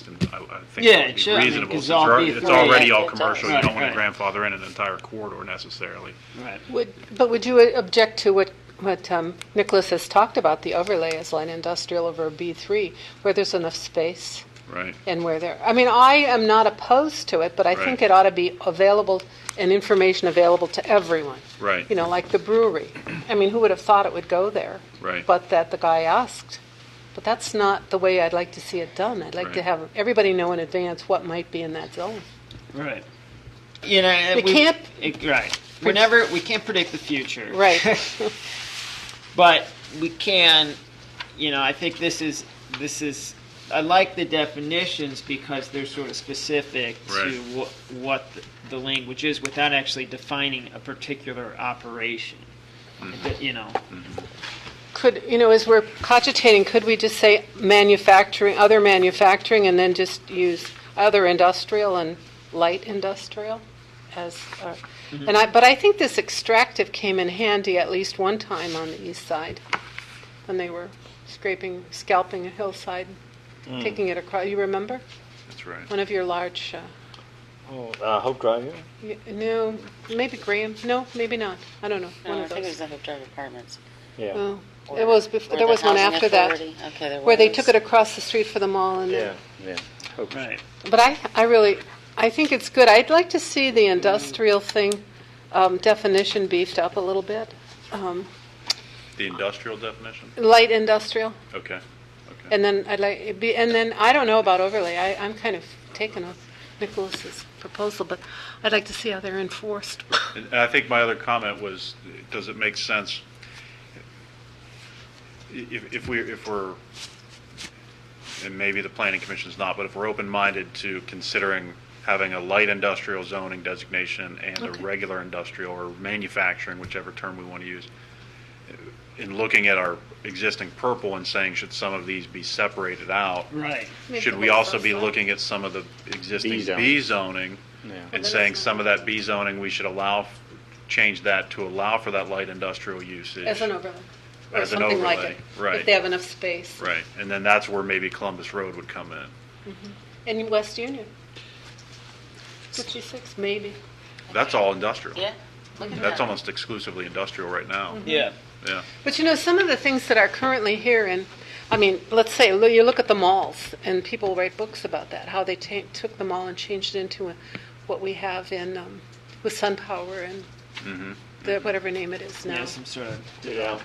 Yeah, that would it be should. I mean, reasonable. 'cause Since all it's B3 already all it does. commercial, you Right, don't want right. to grandfather in an entire corridor necessarily. Right. Would you object to what Nicholas has talked about, the overlay as light industrial over a B3, where there's enough space Right. and where there? I mean, I am not opposed to it, but I think Right. it ought to be available and information available to everyone. Right. Like the brewery. I mean, who would have thought it would go there? Right. But that the guy asked. But that's not the way I'd like to see it done. I'd like to Right. have everybody know in advance what might be in that zone. Right. You can't- Right. Whenever we can't predict the future. Right. But we can. I think this is. I like the definitions because they're sort of specific Right. to what the language is without actually defining a particular operation. Could, as we're cogitating, could we just say other manufacturing, and then just use other industrial and light industrial as, but I think this extractive came in handy at least one time on the east side when they were scalping a hillside, taking it across. You remember? That's right. One of your large, Hope Drive here? no, maybe Graham. No, maybe not. I don't know. No, One I of think it was those. the Hope Drive Apartments. Yeah. Oh, Or- it was or before. the There was one Housing after that, Authority. Okay, there where they was. took it across the street for the mall, and then, Yeah. Hope. Right. But I think it's good. I'd like to see the industrial thing definition beefed up a little bit. The industrial definition? Light industrial, Okay. and then and then I don't know about overlay. I'm kind of taken with Nicholas's proposal, but I'd like to see how they're enforced. And I think my other comment was, does it make sense if we're, and maybe the planning commission's not, but if we're open-minded to considering having a light industrial zoning designation and a Okay. regular industrial or manufacturing, whichever term we want to use, in looking at our existing purple and saying, should some of these be separated out? Right. Maybe Should the we whole also south be side. looking at some of the existing B zoning. B zoning Yeah. and Well, saying that's some of that B zoning, we should change that to allow for that light industrial usage? As an overlay, or As an something like overlay, it, right. if they have enough space. Right, and then that's where maybe Columbus Road would come in. And West Union, 56 maybe. That's all industrial. Yeah, look at That's that. almost exclusively industrial right now. Yeah. Yeah, But some of the things that are currently here, and I mean, let's say you look at the malls, and people write books about that, how they took the mall and changed it into what we have in with SunPower and whatever name it is now. Yeah. Some sort of. Yeah.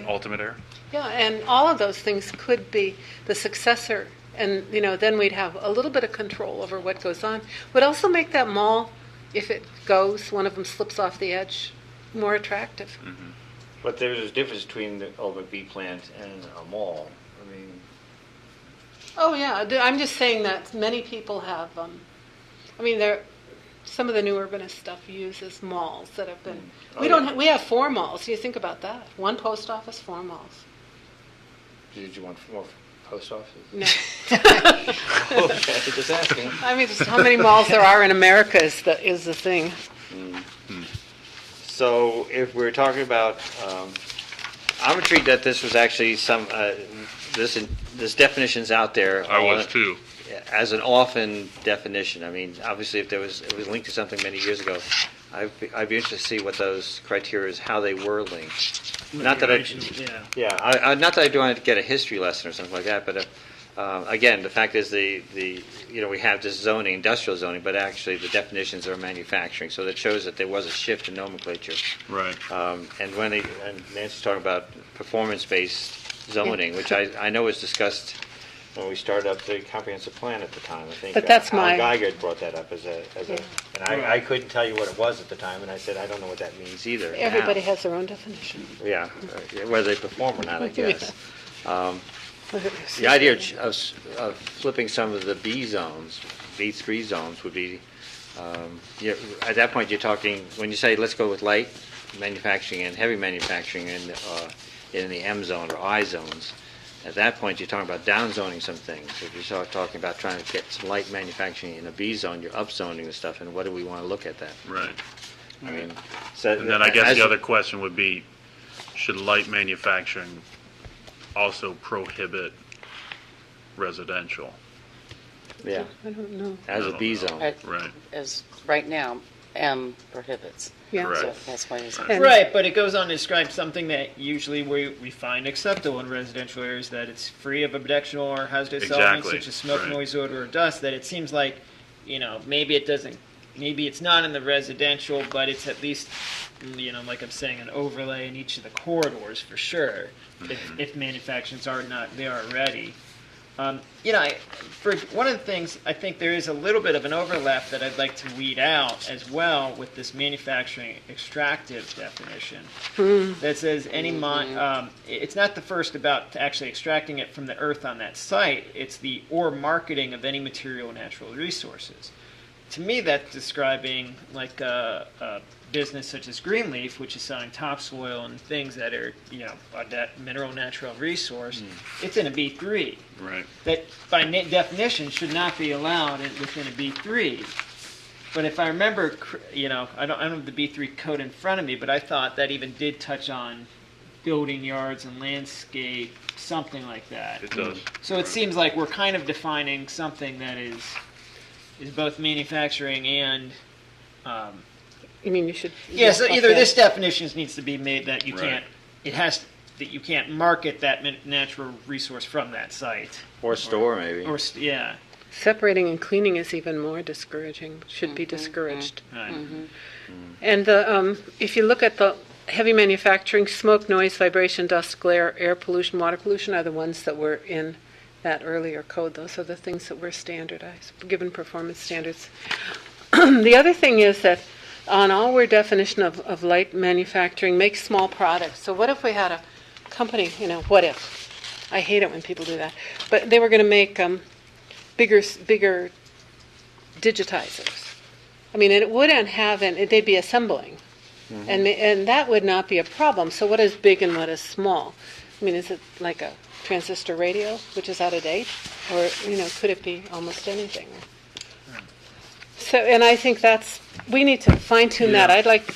Ultimate Air. Yeah, and all of those things could be the successor, and then we'd have a little bit of control over what goes on. Would also make that mall, if it goes, one of them slips off the edge, more attractive. But there's a difference between the ultimate B plant and a mall. I mean, Oh yeah, I'm just saying that many people have. Some of the new urbanist stuff uses malls that have been. Oh, We don't. yeah. We have 4 malls. You think about that. 1 post office, 4 malls. did you want more post offices? No, Okay, just asking. I mean, just how many malls there are in America is the thing. So if we're talking about, I'm intrigued that this was actually this definition's out there. I was too. As an often definition. I mean, obviously, if it was linked to something many years ago, I'd be interested to see what those criteria is, how they were linked. Not that Yeah. not that I do want to get a history lesson or something like that, but Again, the fact is we have this zoning, industrial zoning, but actually the definitions are manufacturing. So that shows that there was a shift in nomenclature. Right. And Nancy's talking about performance-based zoning, which I know was discussed when we started up the comprehensive plan at the time. I think But that's Alan my- Geiger had brought that up and I couldn't tell you what it was at the time, and I said, I don't know what that means either. Everybody now. has their own definition. Yeah, whether they perform or not, I guess. The Yeah. idea of flipping some of the B zones, B3 zones, would be, at that point, you're talking, when you say, let's go with light manufacturing and heavy manufacturing in the M zone or I zones, at that point, you're talking about downzoning some things. If you start talking about trying to get some light manufacturing in a B zone, you're upzoning the stuff, and what do we want to look at that? Right. I mean, so... And then I guess as- the other question would be, should light manufacturing also prohibit residential? Yeah, I don't know. as a B zone. Right. As right now, M prohibits. Yeah. Correct. So that's why it's. And- Right, but it goes on to describe something that usually we find acceptable in residential areas, that it's free of objectionable or hazardous elements Exactly, such as smoke, right. noise, odor, or dust. That it seems like, maybe it's not in the residential, but it's at least, like I'm saying, an overlay in each of the corridors for sure. If manufacturers are not there already. For one of the things, I think there is a little bit of an overlap that I'd like to weed out as well with this manufacturing extractive definition that says it's not the first about actually extracting it from the earth on that site. It's the or marketing of any material or natural resources. To me, that's describing like a business such as Greenleaf, which is selling topsoil and things that are, that mineral natural resource. It's in a B3. Right. That by definition should not be allowed within a B3. But if I remember, I don't have the B3 code in front of me, but I thought that even did touch on building yards and landscape, something like that. It does. So it seems like we're kind of defining something that is both manufacturing and You mean you should? yeah. So either okay. this definition needs to be made that you Right. that you can't market that natural resource from that site Or store, maybe. yeah. Separating and cleaning is even more discouraging. Should be discouraged. Right. And if you look at the heavy manufacturing, smoke, noise, vibration, dust, glare, air pollution, water pollution are the ones that were in that earlier code. Those are the things that were standardized, given performance standards. The other thing is that on our definition of light manufacturing, make small products. So what if we had a company, what if? I hate it when people do that. But they were going to make bigger digitizers. I mean, it wouldn't have, they'd be assembling. And that would not be a problem. So what is big and what is small? I mean, is it like a transistor radio, which is out of date? Or, could it be almost anything? So, and I think we need to fine-tune that. I'd like,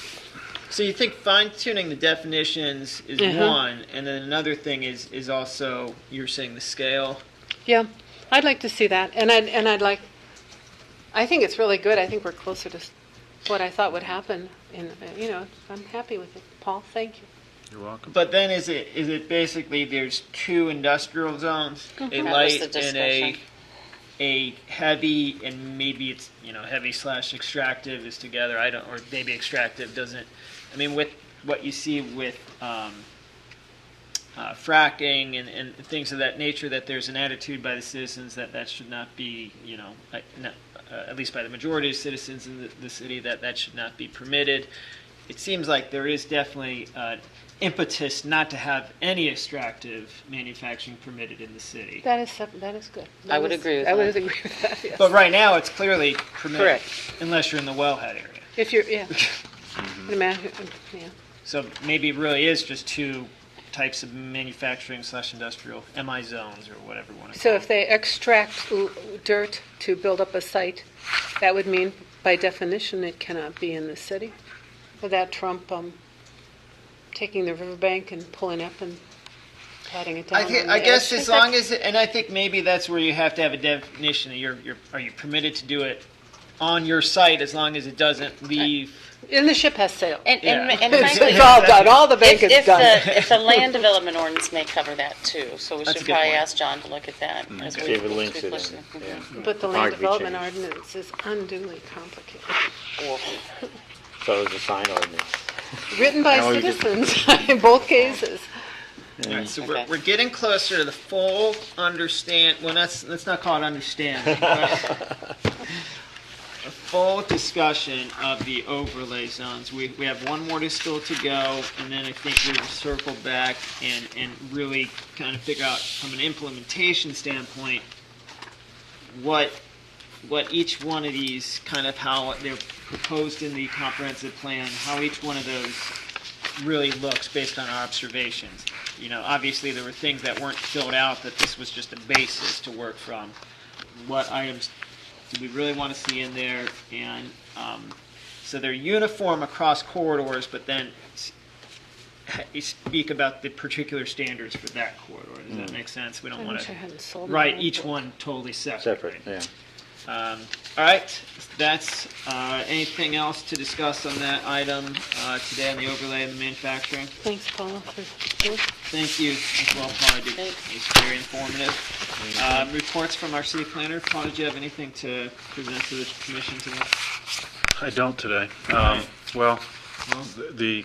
So you think fine-tuning the definitions is one, and then another thing is also, you're saying the scale? yeah, I'd like to see that. And I think it's really good. I think we're closer to what I thought would happen. And, I'm happy with it. Paul, thank you. You're welcome. But then is it basically there's two industrial zones, a That was light the and discussion. a heavy, and maybe it's heavy / extractive is together. Or maybe extractive doesn't. I mean, with what you see with fracking and things of that nature, that there's an attitude by the citizens that should not be, at least by the majority of citizens in the city, that should not be permitted. It seems like there is definitely impetus not to have any extractive manufacturing permitted in the city. That is good. I would agree with I that. would agree with that, yes. But right now, it's clearly permitted, Correct. unless you're in the wellhead area. If you're, yeah. Imagine, yeah. So maybe it really is just two types of manufacturing / industrial MI zones or whatever you want to call So it. if they extract dirt to build up a site, that would mean, by definition, it cannot be in the city? Would that trump taking the riverbank and pulling up and patting it down? I guess as long as, and I think maybe that's where you have to have a definition. Are you permitted to do it on your site as long as it doesn't leave And the ship has sailed. And Yeah. frankly, It's all done. All the bank is done. If the land development ordinance may cover that too, so we That's a should good probably point. ask John to look at that. As we- David as links we it push in, it. yeah. But the Hard land to be development changed. ordinance is unduly complicated. So is the sign ordinance. Written by Now we just- citizens in both cases. All right, so Okay. we're getting closer to the full understand. Well, let's not call it understanding. But a full discussion of the overlay zones. We have one more to still to go, and then I think we will circle back and really kind of figure out from an implementation standpoint what each one of these kind of how they're proposed in the comprehensive plan, how each one of those really looks based on our observations. You know, obviously there were things that weren't filled out that this was just a basis to work from. What items do we really want to see in there? And so they're uniform across corridors, but then you speak about the particular standards for that corridor. Does that make sense? We don't I want wish I to hadn't sold write my each book. one totally separate. Separate, right? yeah. All right, that's anything else to discuss on that item today on the overlay and the manufacturing? Thanks, Paula, for this. Thank you as well, Paula. It's very informative. Reports from our city planner. Paula, did you have anything to present to the commission today? I don't today. Well, the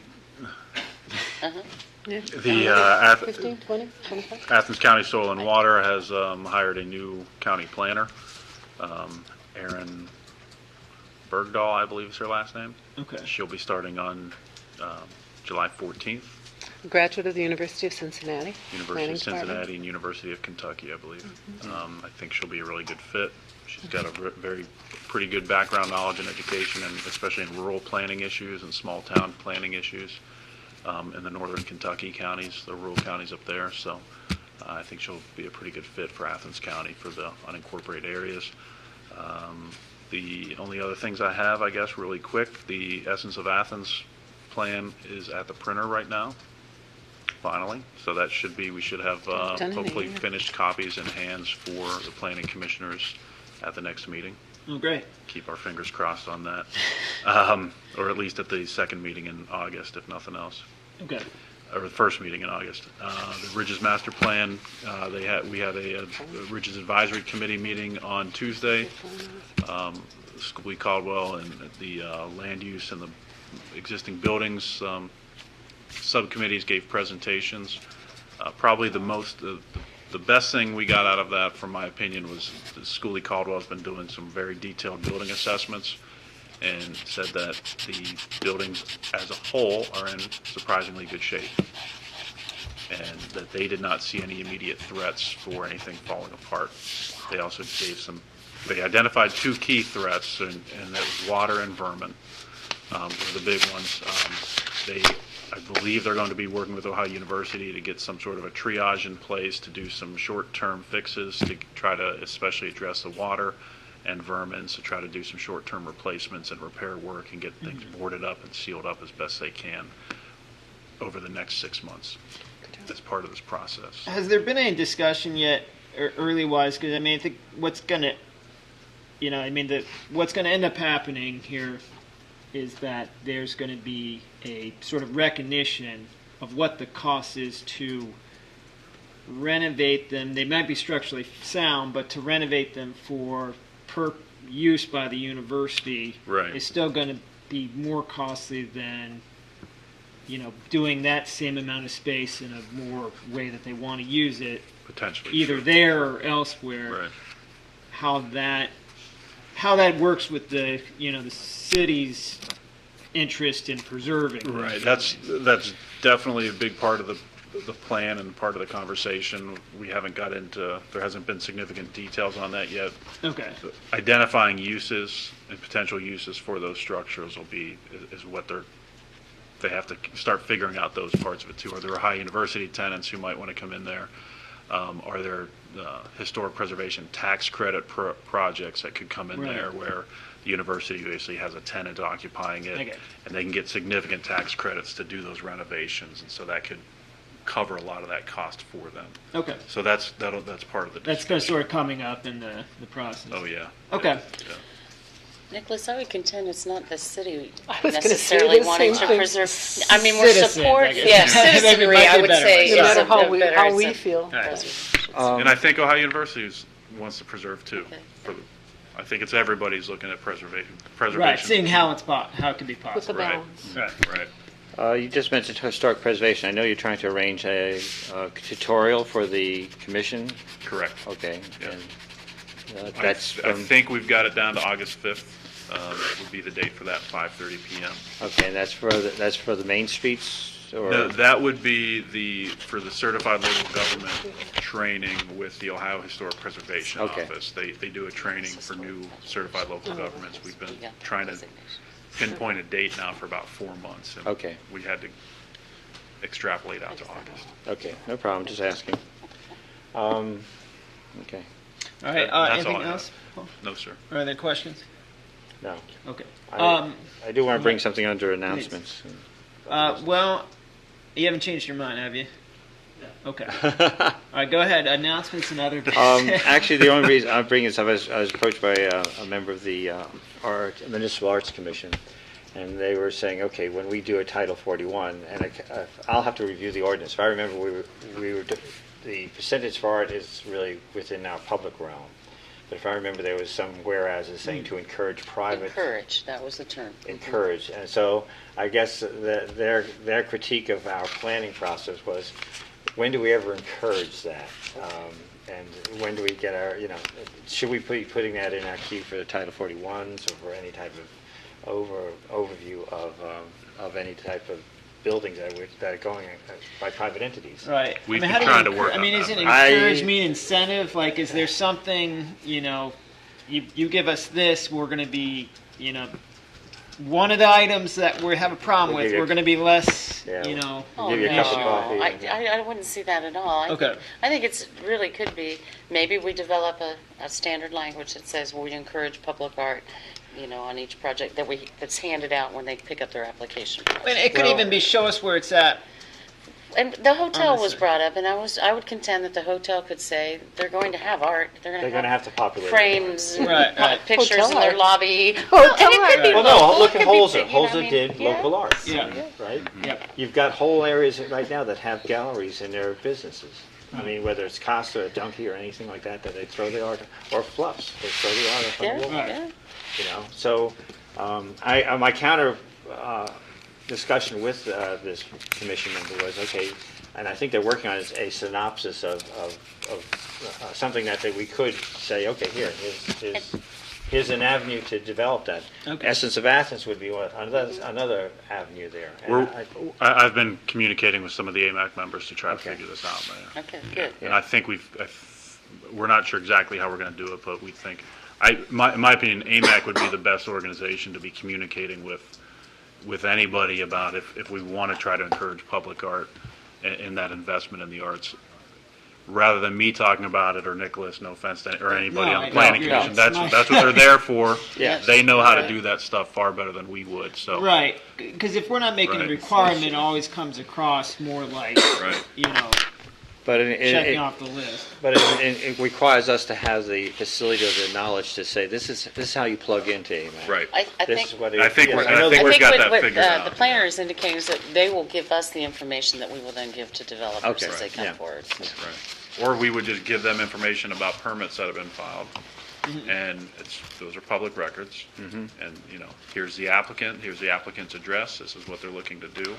Yeah. the 15, 20, 25? Athens County Soil and Water has hired a new county planner. Erin Bergdahl, I believe is her last name. Okay. She'll be starting on July 14th. Graduate of the University of Cincinnati. University Planning of Cincinnati Department. and University of Kentucky, I believe. I think she'll be a really good fit. She's got a very pretty good background knowledge in education, and especially in rural planning issues and small town planning issues in the northern Kentucky counties, the rural counties up there. So I think she'll be a pretty good fit for Athens County for the unincorporated areas. The only other things I have, I guess, really quick, the Essence of Athens plan is at the printer right now, finally. So that should be, we should have Done in hopefully a year. finished copies in hands for the planning commissioners at the next meeting. Oh, great. Keep our fingers crossed on that. Or at least at the second meeting in August, if nothing else. Okay. Or the first meeting in August. The Ridges Master Plan, we had a Ridges Advisory Committee meeting on Tuesday. Scully Caldwell and the land use and the existing buildings subcommittees gave presentations. Probably the best thing we got out of that, from my opinion, was that Scully Caldwell has been doing some very detailed building assessments and said that the buildings as a whole are in surprisingly good shape, and that they did not see any immediate threats for anything falling apart. They also they identified two key threats, and that was water and vermin were the big ones. I believe they're going to be working with Ohio University to get some sort of a triage in place to do some short-term fixes to try to especially address the water and vermin, to try to do some short-term replacements and repair work and get things boarded up and sealed up as best they can over the next 6 months as part of this process. Has there been any discussion yet, early-wise? Because I mean, I think what's going to end up happening here is that there's going to be a sort of recognition of what the cost is to renovate them. They might be structurally sound, but to renovate them for per use by the university Right. is still going to be more costly than doing that same amount of space in a more way that they want to use it, Potentially. either sure. there or elsewhere. Right. How that works with the the city's interest in preserving them. Right. That's definitely a big part of the plan and part of the conversation. We haven't got into, there hasn't been significant details on that yet. Okay. Identifying uses and potential uses for those structures is what they have to start figuring out those parts of it too. Are there Ohio University tenants who might want to come in there? Are there historic preservation tax credit projects that could come in Right. there where the university basically has a tenant occupying it, Okay. and they can get significant tax credits to do those renovations, and so that could cover a lot of that cost for them. Okay. So that's part of the That's kind of sort of coming up in the process. Oh yeah. Okay. Yeah. Nicholas, I would contend it's not the city I was gonna say necessarily the wanting same to thing. preserve. I mean, we're Citizens, I support. guess. Yeah, Maybe citizenry. might be I a would better say way. No is matter a how we, better- how it's we a- feel. All right. preservation. And I think Ohio University wants to preserve too. Okay. I think it's everybody's looking at preservation. Right, seeing how how it could be With the possible. Right. balance. Right. Right. You just mentioned historic preservation. I know you're trying to arrange a tutorial for the commission. Correct. Okay. Yeah. And, I that's I from, think we've got it down to August 5th. Would be the date for that, 5:30 p.m. okay, and that's for the main streets, or No, that would be for the certified local government training with the Ohio Historic Preservation Okay. Office. They do a training for new certified local governments. We've been Yeah, trying to designation. pinpoint a date now for about 4 months. And Okay. we had to extrapolate out to August. okay, no problem. Just asking. Okay, All right, That's all anything I have. else? Paul? No, sir. Are there questions? no. Okay. I do want to bring something under announcements. Well, you haven't changed your mind, have you? Okay. All right, go ahead. Announcements and other business. Actually, the only reason I'm bringing this up is I was approached by a member of the Municipal Arts Commission, and they were saying, okay, when we do a Title 41, and I'll have to review the ordinance. If I remember, the percentage for art is really within our public realm. But if I remember, there was some whereas saying to encourage private. Encourage, that was the term. Encourage. And so I guess their critique of our planning process was, when do we ever encourage that? And when do we get should we be putting that in our queue for the Title 41s or for any type of overview of any type of buildings that are going by private entities? Right. We've how been do trying you to work I mean, on isn't that. encourage mean incentive? Like, is there something, you give us this, we're going to be, one of the items that we have a problem We'll with, give you we're going to be less, Yeah. Oh, Give you a no. cup of coffee. I wouldn't see that at all. Okay. I think it's really could be, maybe we develop a standard language that says we encourage public art, on each project that's handed out when they pick up their application. And it could even be show us where it's at. And the hotel was Honestly. brought up, and I would contend that the hotel could say they're going to have art. They're They're going to have to populate it. frames, and Right. pictures Hotel in their art. lobby. Hotel And it could be Well, local, no, look it at could be Holzer. big, you know what I Holzer mean? did Yeah. local arts, Yeah. right? Yep. You've got whole areas right now that have galleries in their businesses. I mean, whether it's Costa or Donkey or anything like that they throw the art, or Fluffs, they throw the art up on Yeah, the wall. yeah. So my counter discussion with this commission member was, okay, and I think they're working on a synopsis of something that we could say, okay, here's an avenue to develop that. Okay. Essence of Athens would be another avenue there. And I've been communicating with some of the AMAC members to try to Okay. figure this out, man. Okay, good. And I think we're not sure exactly how we're going to do it, but we think, in my opinion, AMAC would be the best organization to be communicating with anybody about if we want to try to encourage public art and that investment in the arts, rather than me talking about it or Nicholas, no offense to or anybody No, on the I- planning no, commission. yeah, That's it's that's what they're there for. Yeah. They know how to Right. do that stuff far better than we would. So Right. Because if we're not making a Right. requirement, it always comes across more like, Right. but checking off the list. But it requires us to have the facility of the knowledge to say, this is how you plug into AMAC. Right. I This think. is what I think we're- yes, know I that- think we've got that what figured out. the planner is indicating is that they will give us the information that we will then give to developers Okay, as they right, come yeah. forward. Right. Or we would just give them information about permits that have been filed, and those are public records. And here's the applicant's address. This is what they're looking to do,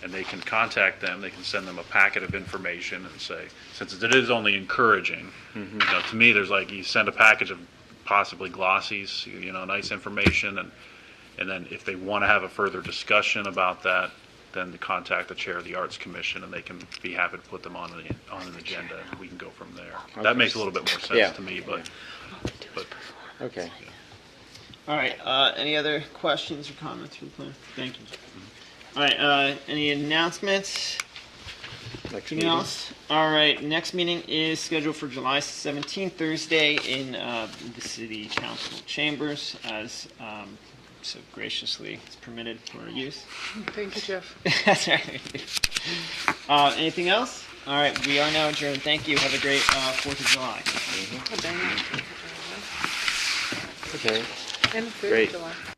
and they can contact them. They can send them a packet of information and say, since it is only encouraging, to me, there's like you send a package of possibly glossies, nice information, and then if they want to have a further discussion about that, then to contact the chair of the Arts Commission, and they can be happy to put them on an agenda, and we can go from there. That makes a little bit more sense Yeah. to me, but Okay. All right. Any other questions or comments from the plan? Thank you. All right. Any announcements? Next Anything meeting. else? All right. Next meeting is scheduled for July 17th, Thursday, in the City Council chambers, as so graciously is permitted for use. Thank you, Jeff. That's right. Anything else? All right. We are now adjourned. Thank you. Have a great 4th of July. Okay. And the 3rd Great. of July.